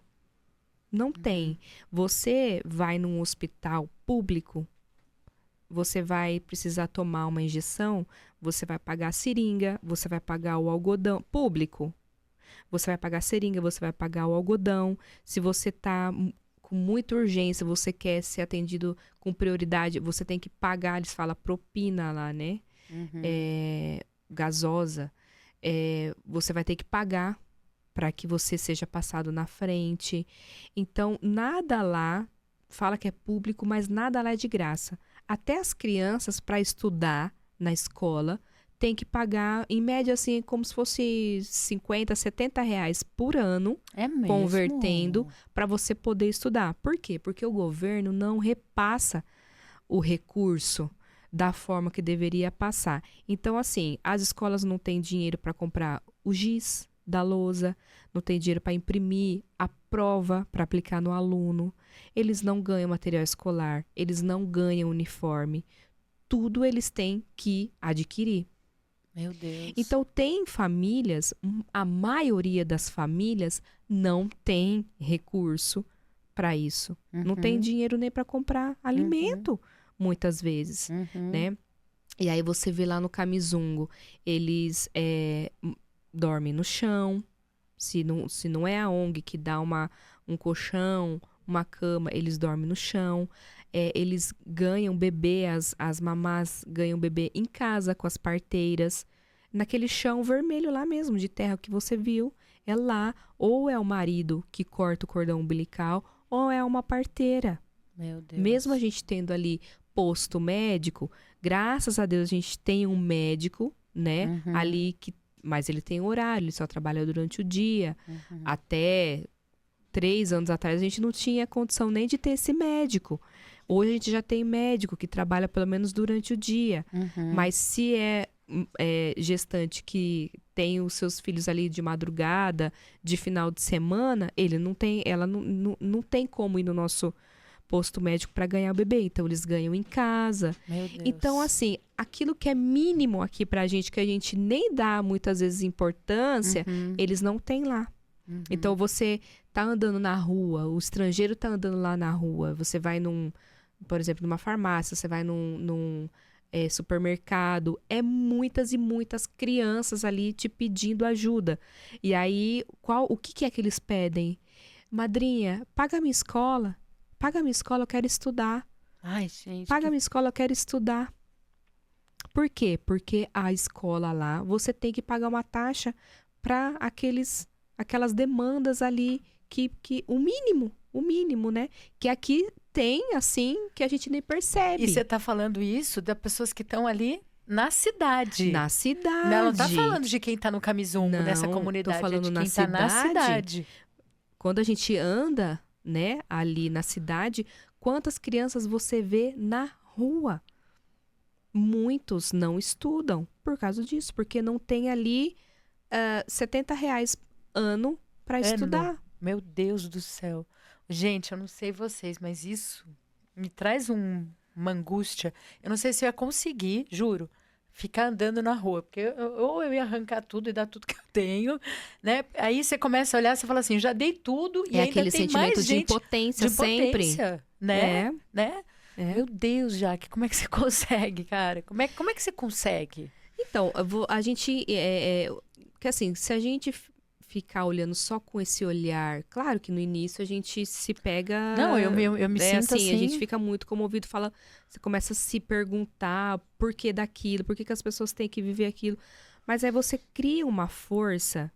Não Uhum. tem. Você vai num hospital público, você vai precisar tomar uma injeção, você vai pagar a seringa, você vai pagar o algodão público. Você vai pagar a seringa, você vai pagar o algodão. Se você tá com muita urgência, você quer ser atendido com prioridade, você tem que pagar, eles falam propina lá, né? Uhum. Gasosa. Você vai ter que pagar. para que você seja passado na frente. Então, nada lá fala que é público, mas nada lá é de graça. Até as crianças, para estudar na escola, tem que pagar, em média, assim, como se fosse 50, 70 reais por ano, convertendo, para você poder estudar. Por quê? Porque o governo não repassa o recurso da forma que deveria passar. Então, assim, as escolas não têm dinheiro para comprar o giz da lousa, não tem dinheiro para imprimir a prova para aplicar no aluno, eles não ganham material escolar, eles não ganham uniforme, tudo eles têm que adquirir. Meu Deus. Então, tem famílias, a maioria das famílias não tem recurso para isso. Não tem dinheiro nem para comprar alimento, muitas vezes, né? E aí você vê lá no Camizungo, eles dormem no chão, se não é a ONG que dá um colchão, uma cama, eles dormem no chão. Eles ganham bebê, as mamás ganham bebê em casa com as parteiras, naquele chão vermelho lá mesmo, de terra que você viu, é lá. Ou é o marido que corta o cordão umbilical, ou é uma parteira. Meu Deus. Mesmo a gente tendo ali posto médico, graças a Deus a gente tem um médico, né, ali, mas ele tem horário, ele só trabalha durante o dia. Até 3 anos atrás a gente não tinha condição nem de ter esse médico. Hoje a gente já tem médico que trabalha pelo menos durante o dia. Mas se é gestante que tem os seus filhos ali de madrugada, de final de semana, ela não tem como ir no nosso posto médico para ganhar o bebê. Então, eles ganham em casa. Meu Deus. Então, assim, aquilo que é mínimo aqui pra gente, que a gente nem dá muitas vezes importância, eles não têm lá. Então, você tá andando na rua, o estrangeiro tá andando lá na rua, você vai por exemplo, numa farmácia, você vai num supermercado, muitas e muitas crianças ali te pedindo ajuda. E aí, o que é que eles pedem? Madrinha, paga a minha escola, eu quero estudar. Ai, gente. Paga a minha escola, eu quero estudar. Por quê? Porque a escola lá, você tem que pagar uma taxa para aquelas demandas ali, que o mínimo, né? Que aqui tem, assim, que a gente nem percebe. E você tá falando isso das pessoas que estão ali na cidade. Na cidade. Não, não tá falando de quem tá no Camizungo, Não, nessa comunidade. tô falando é de na quem tá na cidade. Quando a gente anda, né, ali na cidade, quantas crianças você vê na rua? Muitos não estudam por causa disso, porque não tem ali 70 reais ano para estudar. Meu Deus do céu. Gente, eu não sei vocês, mas isso me traz uma angústia. Eu não sei se eu ia conseguir, juro, ficar andando na rua, porque ou eu ia arrancar tudo e dar tudo que eu tenho, né? Aí você começa a olhar, você fala assim, já dei tudo e ainda aquele tem sentimento mais de gente. impotência sempre. Né? Meu Deus, Jaque, como é que você consegue, cara? Como é que você consegue? Então, a gente... que assim, se a gente ficar olhando só com esse olhar, claro que no início a gente se pega... Não, eu me sinto assim... A gente fica muito comovido, você começa a se perguntar por que daquilo, por que as pessoas têm que viver aquilo. Mas aí você cria uma força,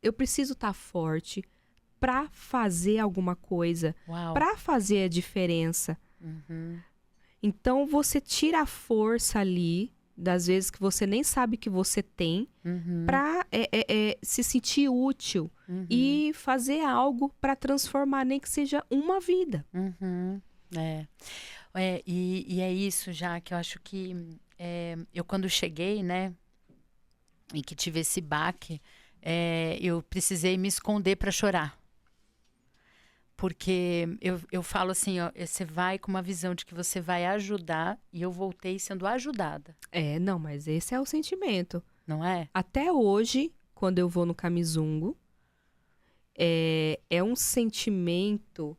eu preciso estar forte para fazer alguma coisa, para fazer a diferença. Então você tira a força ali, das vezes que você nem sabe que você tem, para se sentir útil e fazer algo para transformar, nem que seja uma vida. E é isso, já que eu acho que eu quando cheguei, né, e que tive esse baque, eu precisei me esconder para chorar. Porque eu falo assim, ó, você vai com uma visão de que você vai ajudar, e eu voltei sendo ajudada. Não, mas esse é o sentimento. Não é? Até hoje, quando eu vou no Camizungo, é um sentimento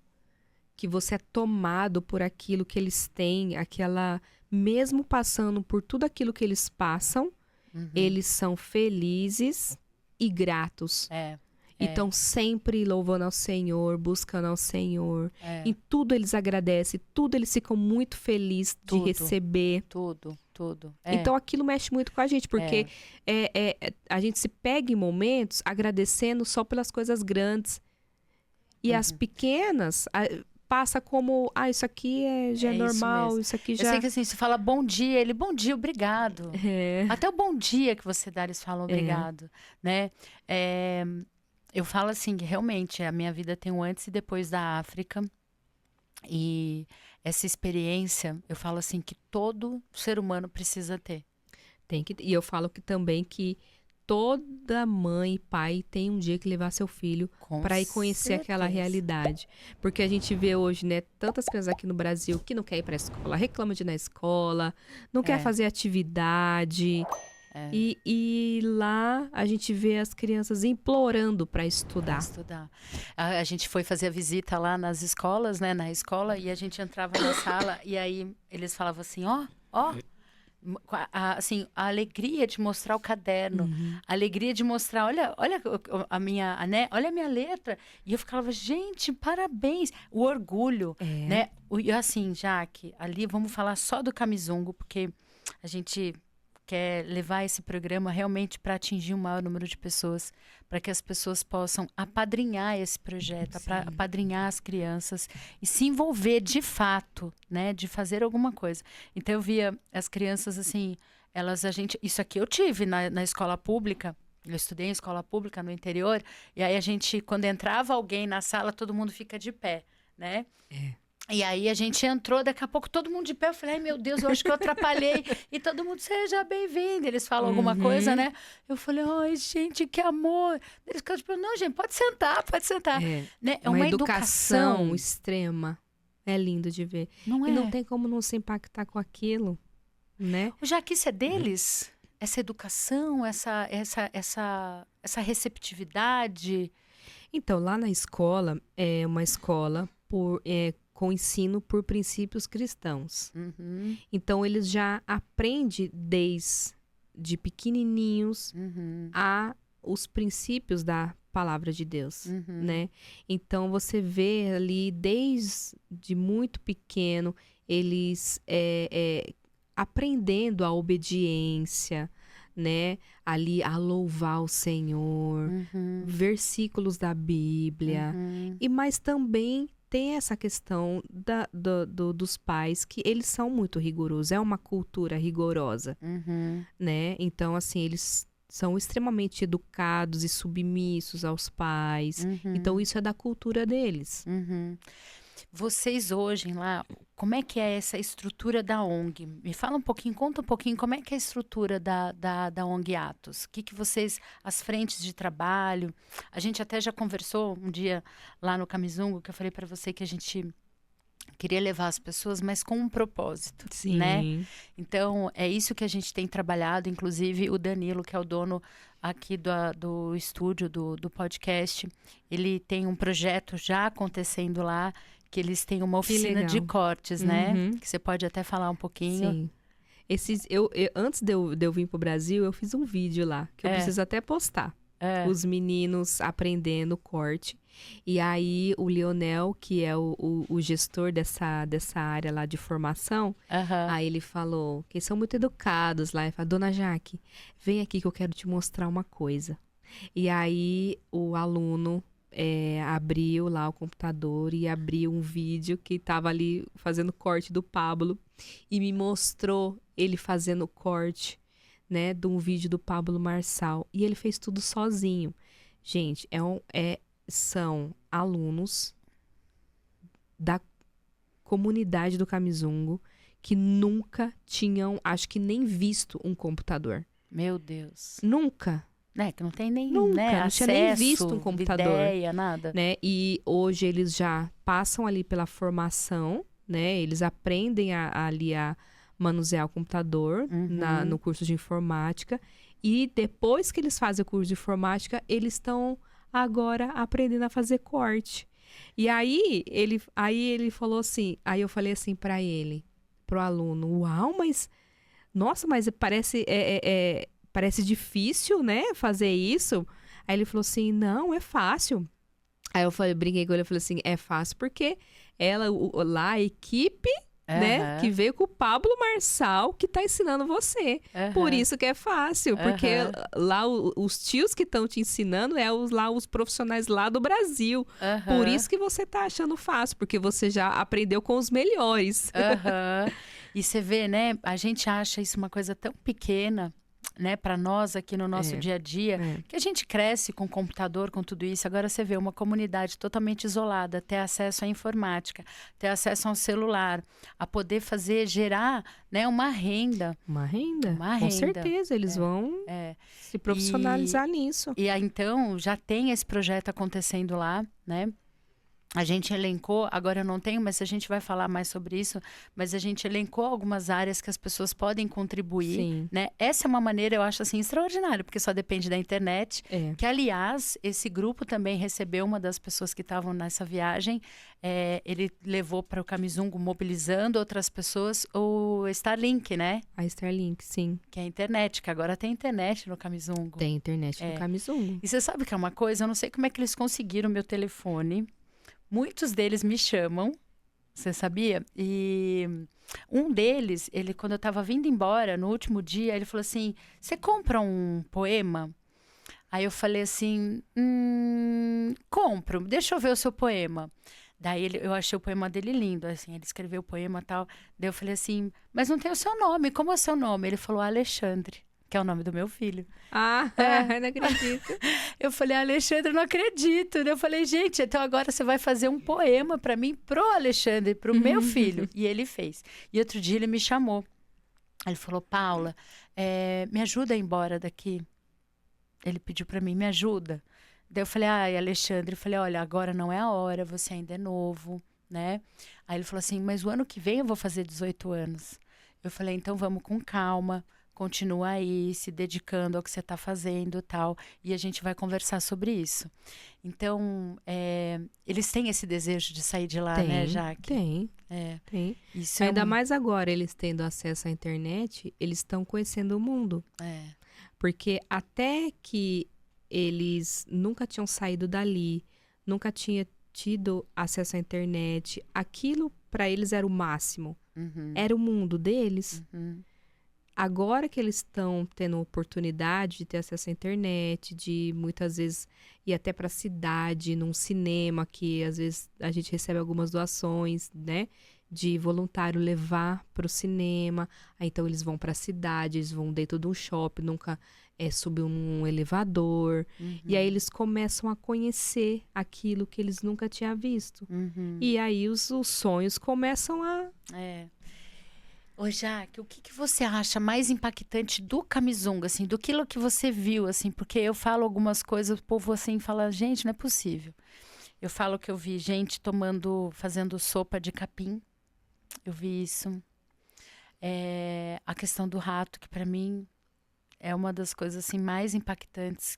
que você é tomado por aquilo que eles têm, mesmo passando por tudo aquilo que eles passam, eles são felizes e gratos. Então, sempre louvando ao Senhor, buscando ao Senhor. Em tudo eles agradecem, tudo eles ficam muito felizes de receber. Tudo. Então, aquilo mexe muito com a gente, porque a gente se pega em momentos agradecendo só pelas coisas grandes. E as pequenas passa como, isso aqui já é normal, isso aqui já... Eu sei que assim, você fala bom dia, ele, bom dia, obrigado. Até o bom dia que você dá, eles falam obrigado, né? Eu falo assim, que realmente a minha vida tem um antes e depois da África. E essa experiência, eu falo assim, que todo ser humano precisa ter. E eu falo que também que toda mãe e pai tem um dia que levar seu filho para ir conhecer aquela realidade. Porque a gente vê hoje, né, tantas crianças aqui no Brasil que não quer ir para a escola, reclama de ir na escola, não quer fazer atividade. E lá a gente vê as crianças implorando para estudar. A gente foi fazer a visita lá nas escolas, né, na escola, e a gente entrava na sala e aí eles falavam assim, assim, a alegria de mostrar o caderno, a alegria de mostrar, olha a minha, né? Olha a minha letra. E eu ficava, gente, parabéns. O orgulho, né? E assim, Jaque, ali vamos falar só do Kamizungo, porque a gente quer levar esse programa realmente para atingir um maior número de pessoas, para que as pessoas possam apadrinhar esse projeto, apadrinhar as crianças e se envolver de fato, né, de fazer alguma coisa. Então eu via as crianças assim, isso aqui eu tive na escola pública. Eu estudei em escola pública no interior, e aí quando entrava alguém na sala, todo mundo fica de pé, né? E aí a gente entrou, daqui a pouco todo mundo de pé, eu falei, ai meu Deus, eu acho que eu atrapalhei. E todo mundo, seja bem-vindo. Eles falam alguma coisa, né? Eu falei, ai gente, que amor. Eles ficam tipo, não gente, pode sentar. Né? É uma educação extrema. É lindo de ver. Não e não tem como não se impactar com aquilo, né? Já que isso é deles, essa educação, essa receptividade. Então, lá na escola, é uma escola com ensino por princípios cristãos. Então, eles já aprendem desde pequenininhos os princípios da palavra de Deus, né? Então, você vê ali, desde muito pequeno, eles aprendendo a obediência, né? Ali a louvar o Senhor, versículos da Bíblia, mas também tem essa questão dos pais, que eles são muito rigorosos, é uma cultura rigorosa, né? Então, assim, eles são extremamente educados e submissos aos pais, então isso é da cultura deles. Vocês hoje lá, como é que é essa estrutura da ONG? Me fala um pouquinho, conta um pouquinho como é que é a estrutura da ONG Atos. O que vocês, as frentes de trabalho, a gente até já conversou um dia lá no Kamizungo, que eu falei para você que a gente queria levar as pessoas, mas com um propósito, né? Então, é isso que a gente tem trabalhado, inclusive o Danilo, que é o dono aqui do estúdio, do podcast, ele tem um projeto já acontecendo lá, que eles têm uma oficina de cortes, né? Que você pode até falar um pouquinho. Sim. Antes de eu vir pro Brasil, eu fiz um vídeo lá, que eu preciso até postar. Os meninos aprendendo corte. E aí, o Leonel, que é o gestor dessa área lá de formação, aí ele falou que eles são muito educados lá. Ele falou, Dona Jaque, vem aqui que eu quero te mostrar uma coisa. E aí, o aluno abriu lá o computador e abriu um vídeo que estava ali fazendo corte do Pablo e me mostrou ele fazendo corte, né, de um vídeo do Pablo Marçal, e ele fez tudo sozinho. Gente, são alunos da comunidade do Kamizungo que nunca tinham, acho que nem visto um computador. Meu Deus. Nunca. Que não tem nem, nunca, né, não acesso, tinha nem visto um computador, ideia, nada. Né? E hoje eles já passam ali pela formação, né? Eles aprendem ali a manusear o computador no curso de informática. E depois que eles fazem o curso de informática, eles estão agora aprendendo a fazer corte. E aí ele falou assim, aí eu falei assim para ele, pro aluno, uau, mas parece difícil, né, fazer isso. Aí ele falou assim, não, é fácil. Aí eu falei, brinquei com ele, eu falei assim, é fácil porque lá a equipe, né, que veio com o Pablo Marçal, que tá ensinando você. Por isso que é fácil, porque lá os tios que estão te ensinando os profissionais lá do Brasil. Por isso que você tá achando fácil, porque você já aprendeu com os melhores. E você vê, né, a gente acha isso uma coisa tão pequena, né, para nós aqui no nosso dia a dia, que a gente cresce com computador, com tudo isso. Agora você vê uma comunidade totalmente isolada, ter acesso à informática, ter acesso ao celular, a poder gerar, né, uma renda. Uma renda. Com certeza, eles vão se profissionalizar nisso. E aí, então, já tem esse projeto acontecendo lá, né? A gente elencou, agora eu não tenho, mas a gente vai falar mais sobre isso, mas a gente elencou algumas áreas que as pessoas podem contribuir, né? Essa é uma maneira, eu acho assim, extraordinária, porque só depende da internet, que aliás, esse grupo também recebeu uma das pessoas que estavam nessa viagem, ele levou para o Camizungo, mobilizando outras pessoas, o Starlink, né? A Starlink, sim. Que é a internet, que agora tem internet no Camizungo. Tem internet no Camizungo. E você sabe que é uma coisa, eu não sei como é que eles conseguiram o meu telefone. Muitos deles me chamam, você sabia? E um deles, quando eu estava vindo embora, no último dia, ele falou assim, você compra um poema? Aí eu falei assim, compro, deixa eu ver o seu poema. Daí eu achei o poema dele lindo, assim, ele escreveu o poema e tal. Daí eu falei assim, mas não tem o seu nome, como é o seu nome? Ele falou, Alexandre, que é o nome do meu filho. Não acredito. Eu falei, Alexandre, não acredito. Eu falei, gente, então agora você vai fazer um poema para mim, pro Alexandre, pro meu filho. E ele fez. E outro dia ele me chamou. Ele falou, Paula, me ajuda a ir embora daqui. Ele pediu para mim, me ajuda. Daí eu falei, Alexandre, eu falei, olha, agora não é a hora, você ainda é novo, né? Aí ele falou assim, mas o ano que vem eu vou fazer 18 anos. Eu falei, então vamos com calma. Continua aí, se dedicando ao que você está fazendo e tal. E a gente vai conversar sobre isso. Então, eles têm esse desejo de sair de lá, né, Jaque? Tem. Isso ainda mais agora, eles tendo acesso à internet, eles estão conhecendo o mundo. Porque até que eles nunca tinham saído dali, nunca tinha tido acesso à internet, aquilo para eles era o máximo. Era o mundo deles. Agora que eles estão tendo oportunidade de ter acesso à internet, de muitas vezes ir até para a cidade, num cinema, que às vezes a gente recebe algumas doações, né? De voluntário levar para o cinema. Aí, então eles vão para a cidade, eles vão dentro de um shopping, nunca subiu num elevador. E aí eles começam a conhecer aquilo que eles nunca tinham visto. E aí os sonhos começam a... Ô, Jaque, o que você acha mais impactante do Camizungo, assim, do que você viu, assim? Porque eu falo algumas coisas, o povo, assim, fala, gente, não é possível. Eu falo que eu vi gente fazendo sopa de capim. Eu vi isso. A questão do rato, que para mim é uma das coisas, assim, mais impactantes,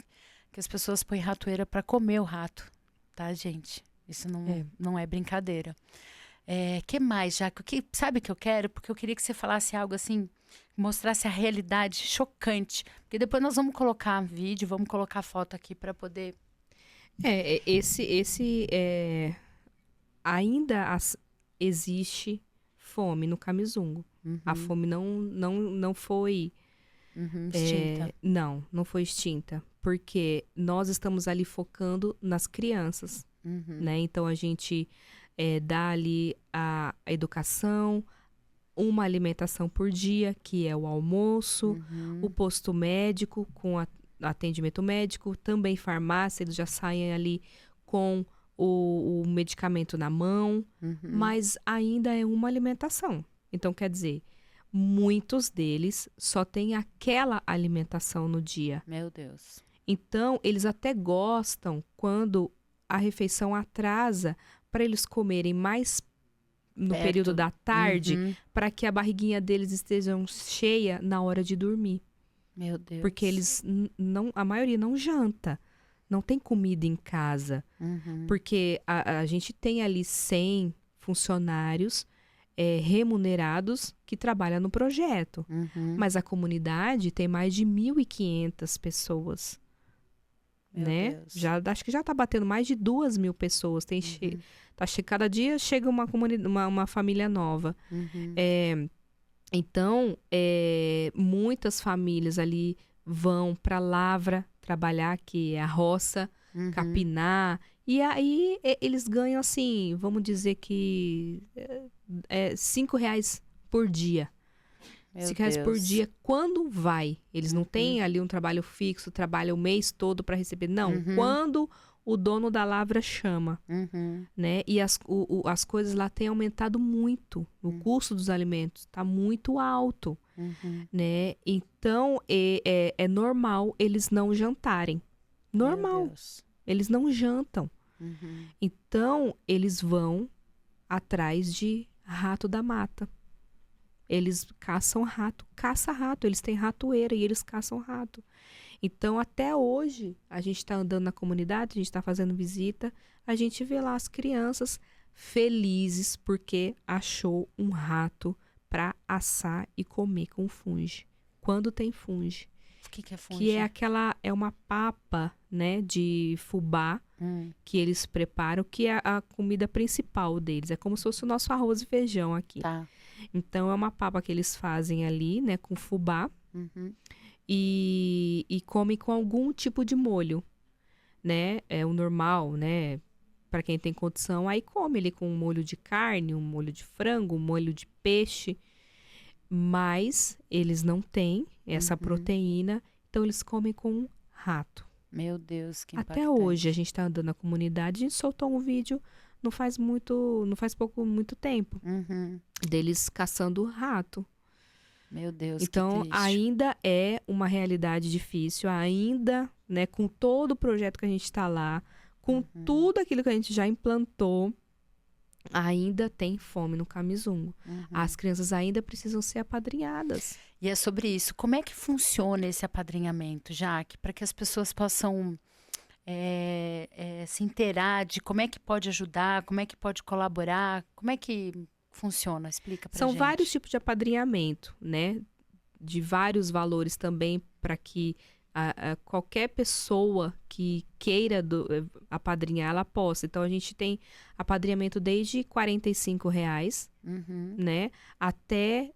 que as pessoas põem ratoeira para comer o rato, tá, gente? Isso não é brincadeira. Que mais, Jaque? Sabe o que eu quero? Porque eu queria que você falasse algo assim, mostrasse a realidade chocante. Porque depois nós vamos colocar vídeo, vamos colocar foto aqui para poder... Ainda existe fome no Camizungo. A fome não foi... extinta. Não foi extinta. Porque nós estamos ali focando nas crianças, né? Então, a gente... dá ali a educação, uma alimentação por dia, que é o almoço, o posto médico com atendimento médico, também farmácia, eles já saem ali com o medicamento na mão, mas ainda é uma alimentação. Então, quer dizer, muitos deles só têm aquela alimentação no dia. Meu Deus. Então, eles até gostam quando a refeição atrasa, para eles comerem mais no período da tarde, para que a barriguinha deles esteja cheia na hora de dormir. Meu Deus. Porque eles a maioria não janta, não tem comida em casa. Porque a gente tem ali 100 funcionários remunerados que trabalham no projeto. Mas a comunidade tem mais de 1.500 pessoas. Meu né? Deus. Acho que já tá batendo mais de 2.000 pessoas. Cada dia chega uma família nova. Então, muitas famílias ali vão para Lavra trabalhar, que é a roça, capinar. E aí eles ganham, assim, vamos dizer que R$5 por dia. Meu R$5 por Deus. dia, quando vai. Eles não têm ali um trabalho fixo, trabalham o mês todo para receber. Não, quando o dono da lavra chama, né? E as coisas lá têm aumentado muito. O custo dos alimentos está muito alto, né? Então, é normal eles não jantarem. Normal. Eles não jantam. Então, eles vão atrás de rato da mata. Eles caçam rato, eles têm ratoeira e eles caçam rato. Então, até hoje, a gente está andando na comunidade, a gente está fazendo visita, a gente vê lá as crianças felizes porque achou um rato para assar e comer com funge. Quando tem funge. O que é funge? Que é uma papa, né, de fubá que eles preparam, que é a comida principal deles. É como se fosse o nosso arroz e feijão aqui. Tá. Então, é uma papa que eles fazem ali, né, com fubá. E come com algum tipo de molho, né? É o normal, né? Para quem tem condição, aí come ele com um molho de carne, um molho de frango, um molho de peixe. Mas eles não têm essa proteína, então eles comem com rato. Meu Deus, que impactante. Até hoje, a gente está andando na comunidade, a gente soltou um vídeo não faz muito tempo, deles caçando rato. Meu Deus, então, que triste. ainda é uma realidade difícil, ainda, né, com todo o projeto que a gente está lá, com tudo aquilo que a gente já implantou, ainda tem fome no Camizungo. As crianças ainda precisam ser apadrinhadas. E é sobre isso. Como é que funciona esse apadrinhamento, Jaque? Para que as pessoas possam se inteirar de como é que pode ajudar, como é que pode colaborar, como é que funciona? Explica pra gente. São vários tipos de apadrinhamento, né? De vários valores também, para que qualquer pessoa que queira apadrinhar, ela possa. Então, a gente tem apadrinhamento desde R$45, né? Até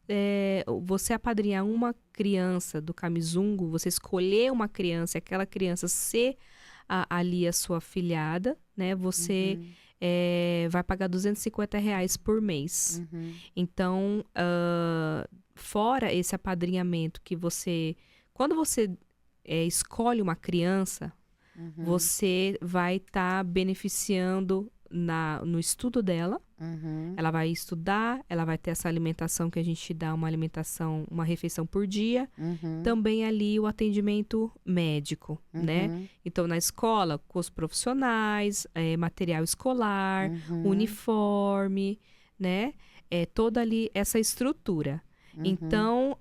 você apadrinhar uma criança do Camizungo, você escolher uma criança, aquela criança ser ali a sua afilhada, né? Você vai pagar R$250 por mês. Então, fora esse apadrinhamento que você... Quando você escolhe uma criança, você vai estar beneficiando no estudo dela. Ela vai estudar, ela vai ter essa alimentação que a gente dá, uma refeição por dia. Também ali o atendimento médico, né? Então, na escola, com os profissionais, material escolar, uniforme, né? Toda ali essa estrutura. Então...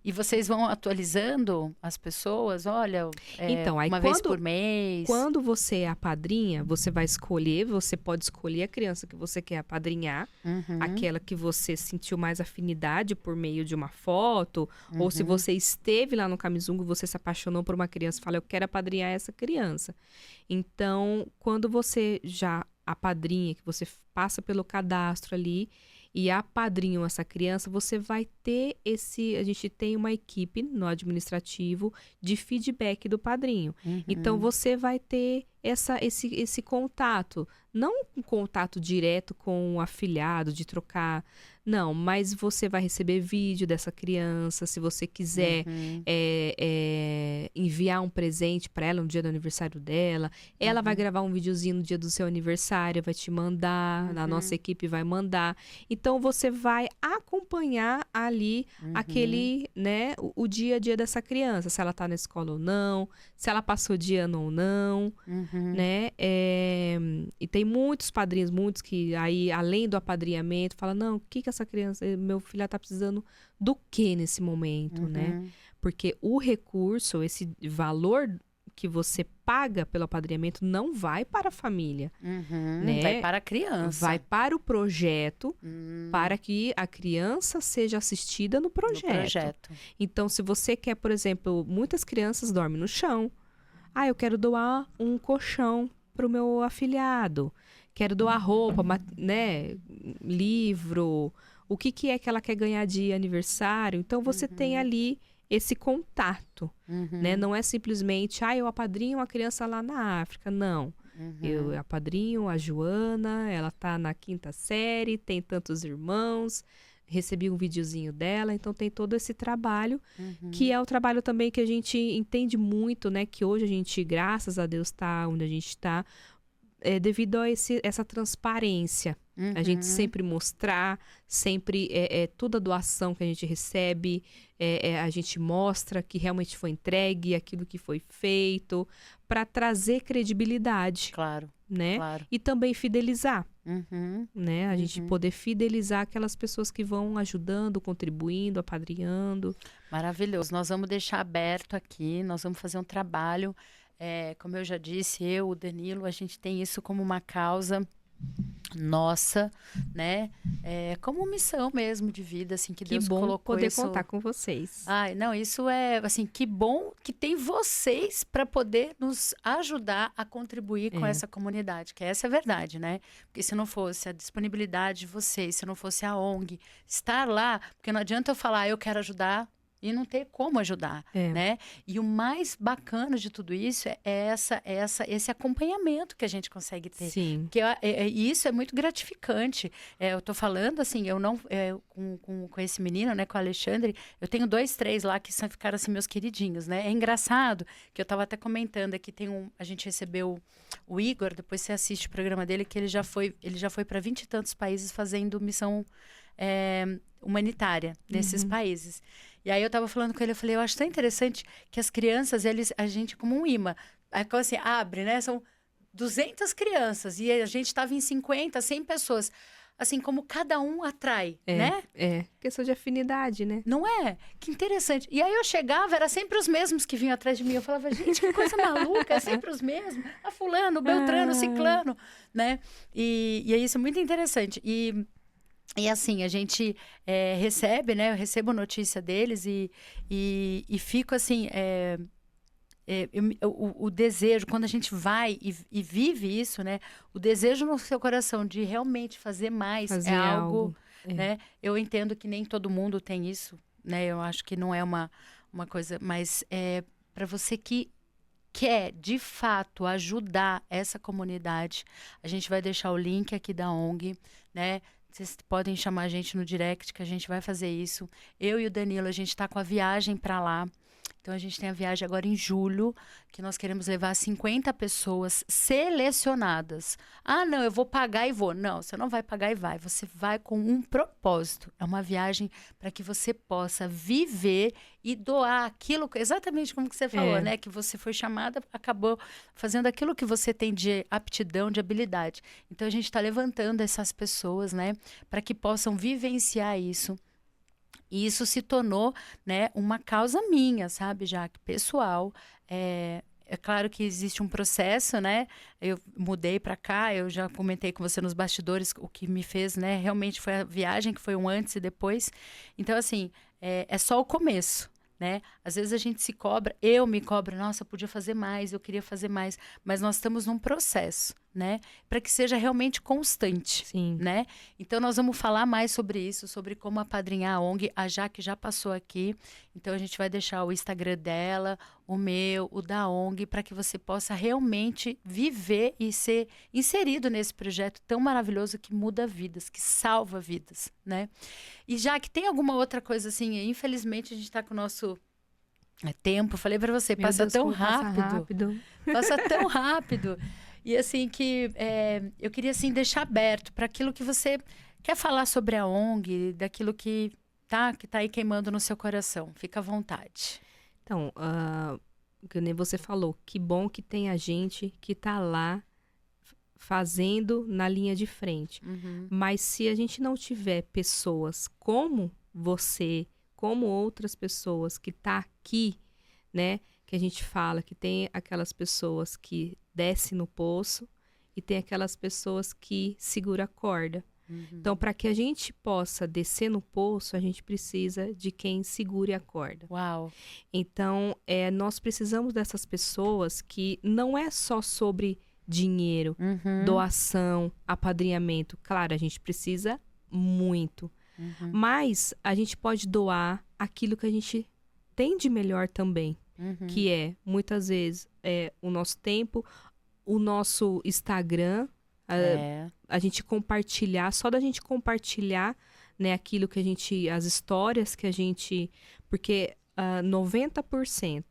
E vocês vão atualizando as pessoas? Olha, então, aí uma vez por mês? Quando você é apadrinha, você vai escolher, você pode escolher a criança que você quer apadrinhar, aquela que você sentiu mais afinidade por meio de uma foto, ou se você esteve lá no Camizungo, você se apaixonou por uma criança e fala, eu quero apadrinhar essa criança. Então, quando você já apadrinha, que você passa pelo cadastro ali, e apadrinham essa criança, você vai ter a gente tem uma equipe no administrativo de feedback do padrinho. Então, você vai ter esse contato, não um contato direto com o afilhado, de trocar, não, mas você vai receber vídeo dessa criança, se você quiser enviar um presente para ela no dia do aniversário dela, ela vai gravar um videozinho no dia do seu aniversário, vai te mandar, a nossa equipe vai mandar. Então, você vai acompanhar ali aquele, né, o dia a dia dessa criança, se ela tá na escola ou não, se ela passou de ano ou não, né? E tem muitos padrinhos, muitos que aí, além do apadrinhamento, falam, não, o que essa criança, meu filho tá precisando do que nesse momento, né? Porque o recurso, esse valor que você paga pelo apadrinhamento não vai para a família, né? Vai para a criança. Vai para o projeto, para que a criança seja assistida no projeto. Então, se você quer, por exemplo, muitas crianças dormem no chão, eu quero doar um colchão para o meu afilhado, quero doar roupa, né, livro, o que é que ela quer ganhar de aniversário. Então, você tem ali esse contato, né? Não é simplesmente, eu apadrinho uma criança lá na África. Não. Eu apadrinho a Joana, ela tá na 5ª série, tem tantos irmãos, recebi um videozinho dela, então tem todo esse trabalho, que é o trabalho também que a gente entende muito, né? Que hoje a gente, graças a Deus, tá onde a gente tá, devido a essa transparência. A gente sempre mostrar, sempre toda doação que a gente recebe, a gente mostra que realmente foi entregue, aquilo que foi feito, para trazer credibilidade. Claro, né? claro. E também fidelizar, né? A gente poder fidelizar aquelas pessoas que vão ajudando, contribuindo, apadrinhando. Maravilhoso. Nós vamos deixar aberto aqui, nós vamos fazer um trabalho. Como eu já disse, eu, o Danilo, a gente tem isso como uma causa nossa, né? Como missão mesmo de vida, assim, que Deus colocou poder isso. Contar com vocês. Não, isso é, assim, que bom que tem vocês para poder nos ajudar a contribuir com essa comunidade, que essa é a verdade, né? Porque se não fosse a disponibilidade de vocês, se não fosse a ONG estar lá, porque não adianta eu falar, eu quero ajudar, e não ter como ajudar, né? E o mais bacana de tudo isso é esse acompanhamento que a gente consegue ter. Sim. Porque isso é muito gratificante. Eu tô falando assim, eu não... com esse menino, né? Com o Alexandre, eu tenho 2, 3 lá que ficaram assim, meus queridinhos, né? É engraçado que eu tava até comentando aqui, a gente recebeu o Igor, depois você assiste o programa dele, que ele já foi para 20 e tantos países fazendo missão humanitária nesses países. E aí eu tava falando com ele, eu falei, eu acho tão interessante que as crianças, a gente como um imã, aí assim, abre, né? São 200 crianças e a gente tava em 50, 100 pessoas. Assim, como cada um atrai, né? Questão de afinidade, né? Não é? Que interessante. E aí eu chegava, era sempre os mesmos que vinham atrás de mim. Eu falava, gente, que coisa maluca, é sempre os mesmos. A fulano, o Beltrano, o Ciclano, né? E isso é muito interessante. E assim, a gente recebe, né? Eu recebo notícia deles e fico assim... o desejo, quando a gente vai e vive isso, né? O desejo no seu coração de realmente fazer mais fazer algo, né? Eu entendo que nem todo mundo tem isso, né? Eu acho que não é uma coisa, mas para você que quer, de fato, ajudar essa comunidade, a gente vai deixar o link aqui da ONG, né? Vocês podem chamar a gente no direct, que a gente vai fazer isso. Eu e o Danilo, a gente está com a viagem para lá. Então, a gente tem a viagem agora em julho, que nós queremos levar 50 pessoas selecionadas. Não, eu vou pagar e vou. Não, você não vai pagar e vai. Você vai com um propósito. É uma viagem para que você possa viver e doar aquilo, exatamente como que você falou, né? Que você foi chamada, acabou fazendo aquilo que você tem de aptidão, de habilidade. Então, a gente está levantando essas pessoas, né? Para que possam vivenciar isso. E isso se tornou, né, uma causa minha, sabe, Jaque? Pessoal. É claro que existe um processo, né? Eu mudei para cá, eu já comentei com você nos bastidores o que me fez, né? Realmente foi a viagem, que foi um antes e depois. Então, assim, é só o começo, né? Às vezes a gente se cobra, eu me cobro, nossa, eu podia fazer mais, eu queria fazer mais, mas nós estamos num processo, né? Para que seja realmente constante, Sim. né? Então nós vamos falar mais sobre isso, sobre como apadrinhar a ONG. A Jaque já passou aqui, então a gente vai deixar o Instagram dela, o meu, o da ONG, para que você possa realmente viver e ser inserido nesse projeto tão maravilhoso que muda vidas, que salva vidas, né? E Jaque, tem alguma outra coisa assim? Infelizmente a gente está com o nosso tempo. Falei para você, passa tão rápido. Passa tão rápido. E assim que eu queria assim deixar aberto para aquilo que você quer falar sobre a ONG, daquilo que tá aí queimando no seu coração. Fica à vontade. Então, que nem você falou, que bom que tem a gente que tá lá fazendo na linha de frente. Mas se a gente não tiver pessoas como você, como outras pessoas que tá aqui, né? Que a gente fala que tem aquelas pessoas que descem no poço e tem aquelas pessoas que segura a corda. Então, para que a gente possa descer no poço, a gente precisa de quem segure a corda. Uau! Então, nós precisamos dessas pessoas que não é só sobre dinheiro, doação, apadrinhamento. Claro, a gente precisa muito. Mas a gente pode doar aquilo que a gente tem de melhor também. Que é, muitas vezes, o nosso tempo, o nosso Instagram, a gente compartilhar, só da gente compartilhar, né, aquilo que a gente, as histórias que a gente, porque 90%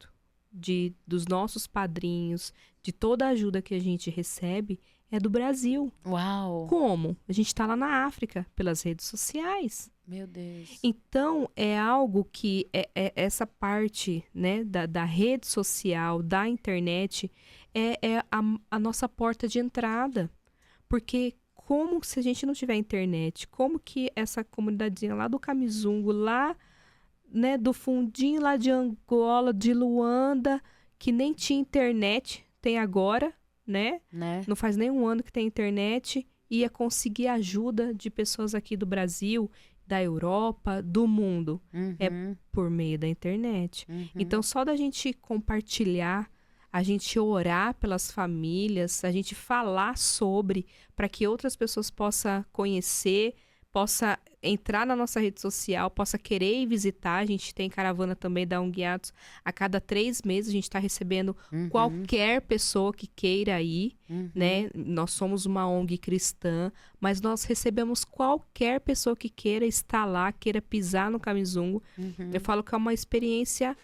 dos nossos padrinhos, de toda a ajuda que a gente recebe, é do Brasil. Uau! Como? A gente está lá na África, pelas redes sociais. Meu Deus. Então, é algo que essa parte, né, da rede social, da internet, é a nossa porta de entrada. Porque como se a gente não tiver internet, como que essa comunidadezinha lá do Kamizungo, lá, né, do fundinho lá de Angola, de Luanda, que nem tinha internet, tem agora, né? Não faz nem um ano que tem internet, ia conseguir ajuda de pessoas aqui do Brasil, da Europa, do mundo. É por meio da internet. Então, só da gente compartilhar, a gente orar pelas famílias, a gente falar sobre, para que outras pessoas possam conhecer, possa entrar na nossa rede social, possa querer ir visitar. A gente tem caravana também da Unguiatos. A cada 3 meses a gente está recebendo qualquer pessoa que queira ir, né? Nós somos uma ONG cristã, mas nós recebemos qualquer pessoa que queira estar lá, queira pisar no Kamizungo. Eu falo que é uma experiência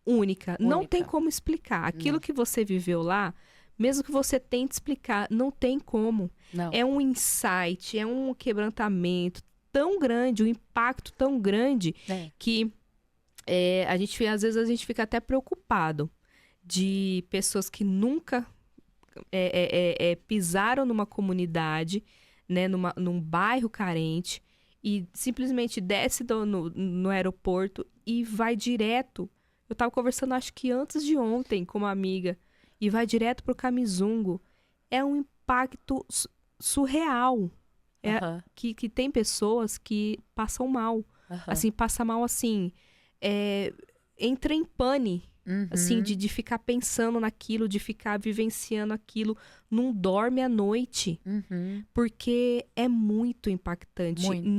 única. Não tem como explicar. Aquilo que você viveu lá, mesmo que você tente explicar, não tem como. Não. É um insight, é um quebrantamento tão grande, um impacto tão grande, que às vezes a gente fica até preocupado de pessoas que nunca pisaram numa comunidade, né, num bairro carente, e simplesmente desce no aeroporto e vai direto. Eu estava conversando, acho que antes de ontem, com uma amiga, e vai direto pro Kamizungo. É um impacto surreal. Que tem pessoas que passam mal. Assim, passa mal assim. Entra em pane. Assim, de ficar pensando naquilo, de ficar vivenciando aquilo. Não dorme à noite. Porque é muito impactante. Muito.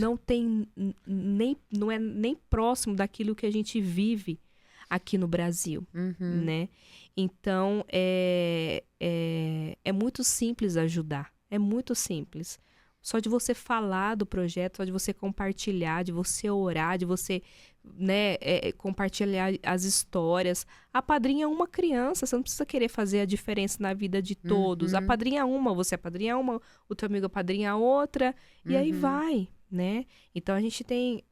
Não é nem próximo daquilo que a gente vive aqui no Brasil, né? Então, é muito simples ajudar. É muito simples. Só de você falar do projeto, só de você compartilhar, de você orar, de você, né, compartilhar as histórias. Apadrinha uma criança, você não precisa querer fazer a diferença na vida de todos. Apadrinha uma, você apadrinha uma, o teu amigo apadrinha outra, e aí vai, né? Então, a gente tem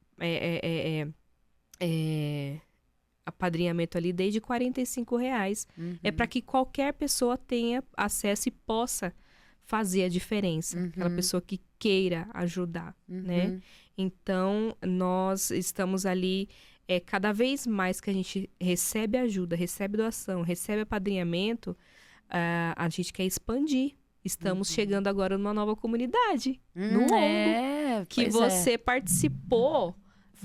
apadrinhamento ali desde R$45. É para que qualquer pessoa tenha acesso e possa fazer a diferença. Aquela pessoa que queira ajudar, né? Então, nós estamos ali, cada vez mais que a gente recebe ajuda, recebe doação, recebe apadrinhamento, a gente quer expandir. Estamos chegando agora numa nova comunidade, no Ombo, que você participou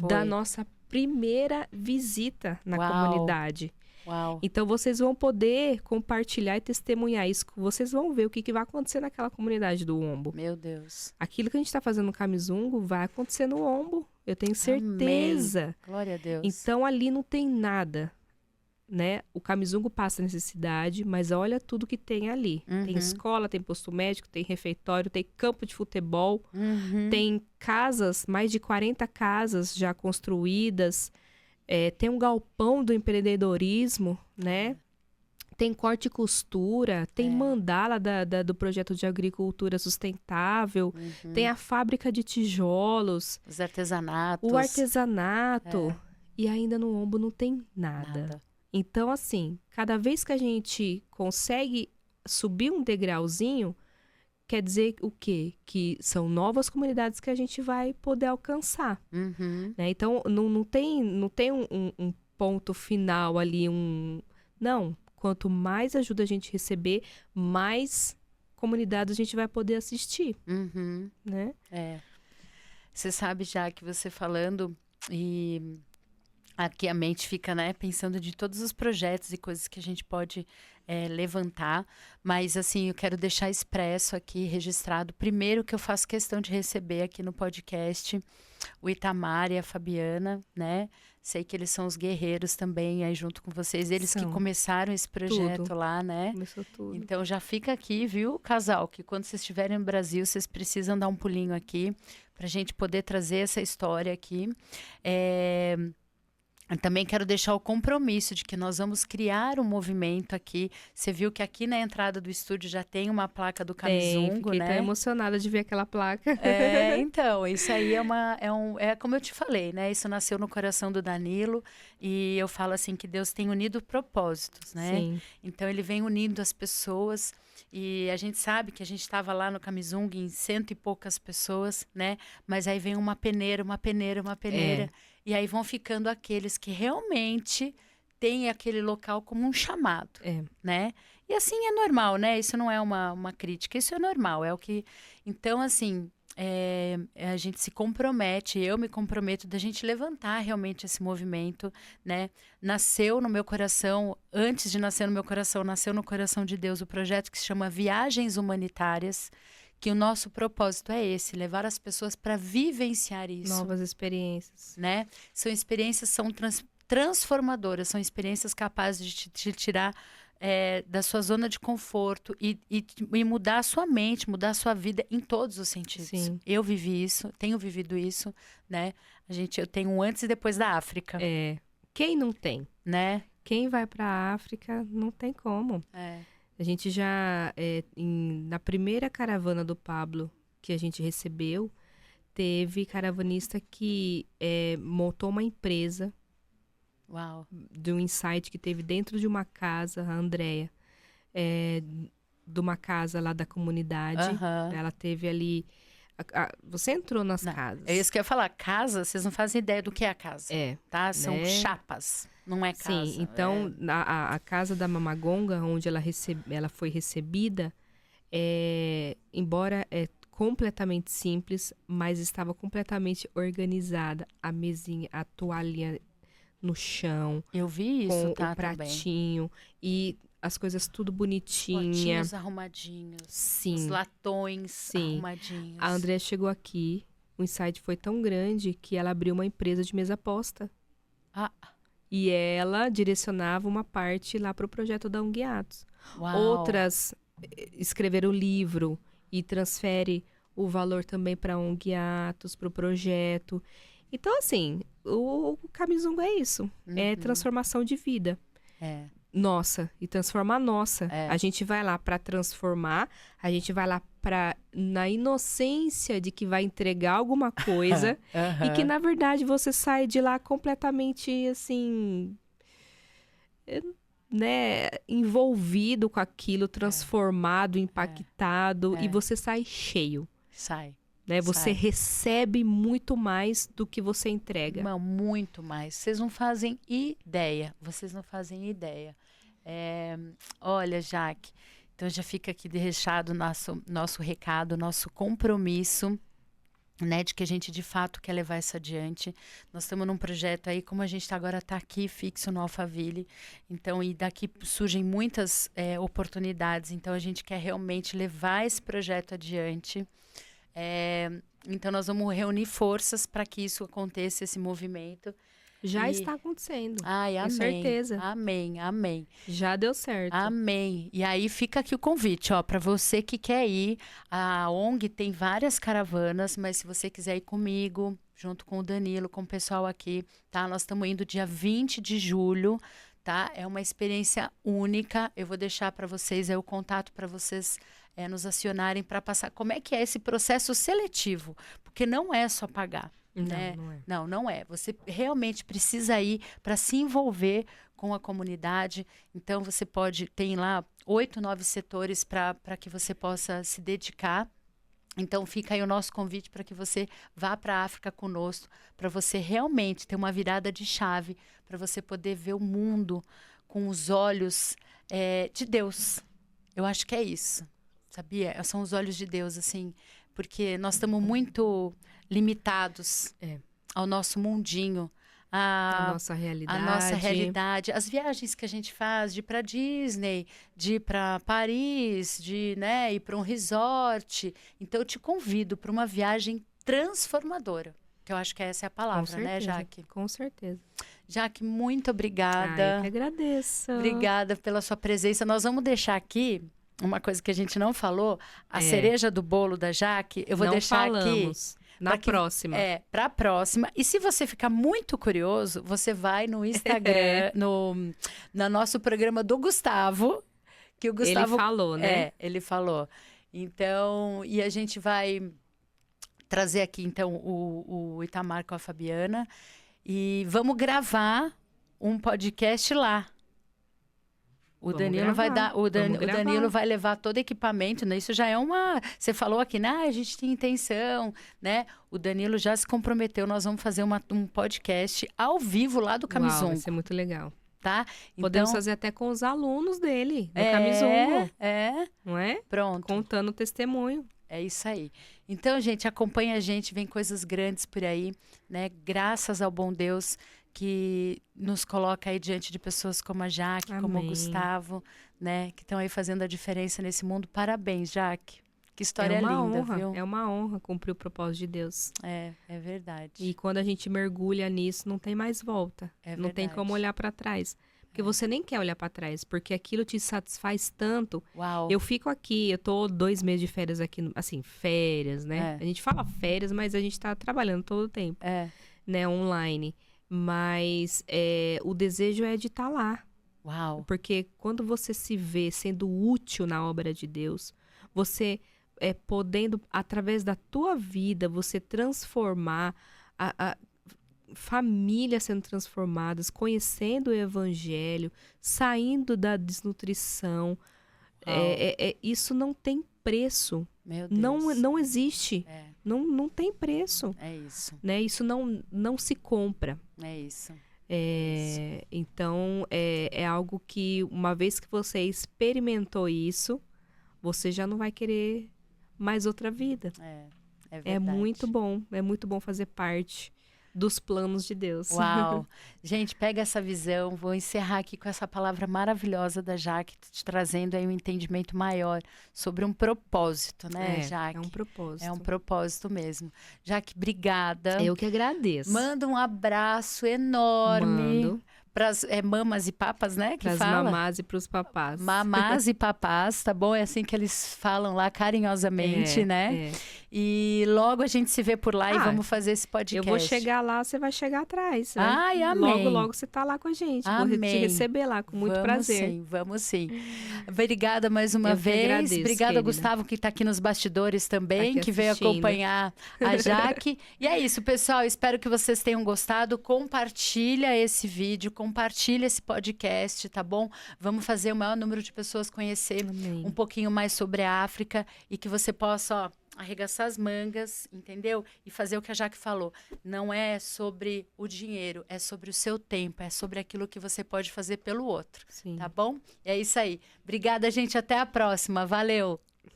da nossa primeira visita na comunidade. Uau. Então, vocês vão poder compartilhar e testemunhar isso. Vocês vão ver o que vai acontecer naquela comunidade do Ombo. Meu Deus. Aquilo que a gente está fazendo no Kamizungo vai acontecer no Ombo. Eu tenho certeza. Amém. Glória a Deus. Então, ali não tem nada, né? O Kamizungo passa necessidade, mas olha tudo que tem ali. Tem escola, tem posto médico, tem refeitório, tem campo de futebol, tem casas, mais de 40 casas já construídas. Tem um galpão do empreendedorismo, né? Tem corte e costura, tem mandala do projeto de agricultura sustentável, tem a fábrica de tijolos, os artesanatos. O artesanato. E ainda no Ombo não tem nada. Então, assim, cada vez que a gente consegue subir um degrauzinho, quer dizer o quê? Que são novas comunidades que a gente vai poder alcançar. Né? Então, não tem um ponto final ali, Não, quanto mais ajuda a gente receber, mais comunidades a gente vai poder assistir. Né? Você sabe já que você falando e aqui a mente fica, né, pensando de todos os projetos e coisas que a gente pode levantar, mas assim, eu quero deixar expresso aqui, registrado, primeiro que eu faço questão de receber aqui no podcast o Itamar e a Fabiana, né? Sei que eles são os guerreiros também aí junto com vocês, eles que São. começaram esse projeto Tudo. lá, né? Começou tudo. Então já fica aqui, viu, casal, que quando vocês estiverem no Brasil, vocês precisam dar um pulinho aqui para a gente poder trazer essa história aqui. Eu também quero deixar o compromisso de que nós vamos criar um movimento aqui. Você viu que aqui na entrada do estúdio já tem uma placa do Camizungo, Fiquei né? tão emocionada de ver aquela placa. Então, isso aí é como eu te falei, né? Isso nasceu no coração do Danilo e eu falo assim que Deus tem unido propósitos, né? Sim. Então ele vem unindo as pessoas e a gente sabe que a gente estava lá no Camizungo em 100 e poucas pessoas, né? Mas aí vem uma peneira. E aí vão ficando aqueles que realmente têm aquele local como um chamado, né? E assim é normal, né? Isso não é uma crítica, isso é normal, é o que... Então, assim, a gente se compromete, eu me comprometo da gente levantar realmente esse movimento, né? Nasceu no meu coração, antes de nascer no meu coração, nasceu no coração de Deus o projeto que se chama Viagens Humanitárias, que o nosso propósito é esse, levar as pessoas para vivenciar isso. Novas experiências. Né? São experiências, são transformadoras, são experiências capazes de te tirar da sua zona de conforto e mudar a sua mente, mudar a sua vida em todos os sentidos. Sim. Eu vivi isso, tenho vivido isso, né? Eu tenho um antes e depois da África. Quem não tem? Né? Quem vai para a África não tem como. A gente já, na primeira caravana do Pablo que a gente recebeu, teve caravanista que montou uma empresa. Uau. De um insight que teve dentro de uma casa, a Andrea, de uma casa lá da comunidade. Ela teve ali... você entrou nas casas. É isso que eu ia falar. Casa, vocês não fazem ideia do que é a casa. Tá? São né? chapas, não é casa. Sim, então a casa da Mamagonga, onde ela foi recebida, embora completamente simples, mas estava completamente organizada. A mesinha, a toalhinha no chão. Eu vi isso, com o pratinho também. E as coisas tudo bonitinha. Os potinhos arrumadinhos. Sim. Os latões arrumadinhos. A Andrea chegou aqui, o insight foi tão grande que ela abriu uma empresa de mesa posta. E ela direcionava uma parte lá para o projeto da Unguiatos. Outras escreveram livro e transfere o valor também para Unguiatos, para o projeto. Então, assim, o Camizungo é isso. É transformação de vida. Nossa, e transformar a nossa. A gente vai lá para transformar, a gente vai lá na inocência de que vai entregar alguma coisa e que, na verdade, você sai de lá completamente, assim, né, envolvido com aquilo, transformado, impactado, e você sai cheio. Né? Você recebe muito mais do que você entrega. Muito mais. Vocês não fazem ideia. Olha, Jaque, então já fica aqui deixado nosso recado, nosso compromisso, né, de que a gente de fato quer levar isso adiante. Nós estamos num projeto aí, como a gente agora está aqui fixo no Alphaville, então, e daqui surgem muitas oportunidades, então a gente quer realmente levar esse projeto adiante. Então nós vamos reunir forças para que isso aconteça, esse movimento. Já está acontecendo. Ai, amém. Com certeza. Amém. Já deu certo. Amém. E aí fica aqui o convite, ó, para você que quer ir. A ONG tem várias caravanas, mas se você quiser ir comigo, junto com o Danilo, com o pessoal aqui, tá? Nós estamos indo dia 20 de julho, tá? É uma experiência única. Eu vou deixar para vocês o contato para vocês nos acionarem para passar. Como é que é esse processo seletivo? Porque não é só pagar. Né? Não é. Você realmente precisa ir para se envolver com a comunidade. Então, você tem lá 8, 9 setores para que você possa se dedicar. Então, fica aí o nosso convite para que você vá para a África conosco, para você realmente ter uma virada de chave, para você poder ver o mundo com os olhos de Deus. Eu acho que é isso, sabia? São os olhos de Deus, assim, porque nós estamos muito limitados ao nosso mundinho. A nossa realidade. A nossa realidade. As viagens que a gente faz de ir para Disney, de ir para Paris, de ir para um resort. Então, eu te convido para uma viagem transformadora. Que eu acho que essa é a palavra, né, Jaque? Com certeza. Jaque, muito obrigada. Eu que agradeço. Obrigada pela sua presença. Nós vamos deixar aqui uma coisa que a gente não falou. A cereja do bolo da Jaque, eu vou deixar aqui. Na próxima. Para a próxima. E se você ficar muito curioso, você vai no Instagram, no nosso programa do Gustavo, que o Gustavo... Ele falou, né? Ele falou. Então, e a gente vai trazer aqui, então, o Itamar com a Fabiana. E vamos gravar um podcast lá. O Danilo vai levar todo o equipamento, né? Isso já é uma... Você falou aqui, né? A gente tem intenção, né? O Danilo já se comprometeu, nós vamos fazer um podcast ao vivo lá do Camisum. Vai ser muito legal. Tá? Podemos fazer até com os alunos dele, do Camisum. Não é? Pronto. Contando o testemunho. É isso aí. Então, gente, acompanha a gente, vem coisas grandes por aí, né? Graças ao bom Deus que nos coloca aí diante de pessoas como a Jaque, como o Gustavo, né? Que estão aí fazendo a diferença nesse mundo. Parabéns, Jaque. Que história linda, viu? É uma honra cumprir o propósito de Deus. É verdade. E quando a gente mergulha nisso, não tem mais volta. Não tem como olhar para trás. Porque você nem quer olhar para trás, porque aquilo te satisfaz tanto. Uau. Eu fico aqui, eu tô 2 meses de férias aqui, assim, férias, né? A gente fala férias, mas a gente tá trabalhando todo o tempo, né? Online. Mas o desejo é de estar lá. Uau. Porque quando você se vê sendo útil na obra de Deus, você podendo, através da tua vida, você transformar a famílias sendo transformadas, conhecendo o evangelho, saindo da desnutrição. Isso não tem preço. Meu Deus. Não existe. Não tem preço. É isso. Né? Isso não se compra. É isso. Então, é algo que, uma vez que você experimentou isso, você já não vai querer mais outra vida. É verdade. É muito bom fazer parte dos planos de Deus. Uau! Gente, pega essa visão. Vou encerrar aqui com essa palavra maravilhosa da Jaque, te trazendo aí um entendimento maior sobre um propósito, né, Jaque? É um propósito. É um propósito mesmo. Jaque, obrigada. Eu que agradeço. Manda um abraço enorme. Mando. Para as mamas e papas, né? Que Pras fala? mamás e pros papás. Mamás e papás, tá bom? É assim que eles falam lá carinhosamente, né? E logo a gente se vê por lá e vamos fazer esse podcast. Eu vou chegar lá, você vai chegar atrás. Né? Ai, amém. Logo você tá lá com a gente. Amém. Vou te receber lá com muito prazer. Vamos sim. Obrigada mais uma vez. Agradeço, obrigada, querida. Gustavo, que tá aqui nos bastidores também, Tá que veio assistindo. acompanhar a Jaque. E é isso, pessoal. Espero que vocês tenham gostado. Compartilha esse vídeo, compartilha esse podcast, tá bom? Vamos fazer o maior número de pessoas conhecer um pouquinho mais sobre a África e que você possa, arregaçar as mangas, entendeu? E fazer o que a Jaque falou. Não é sobre o dinheiro, é sobre o seu tempo, é sobre aquilo que você pode fazer pelo outro, tá bom? É isso aí. Obrigada, gente. Até a próxima. Valeu!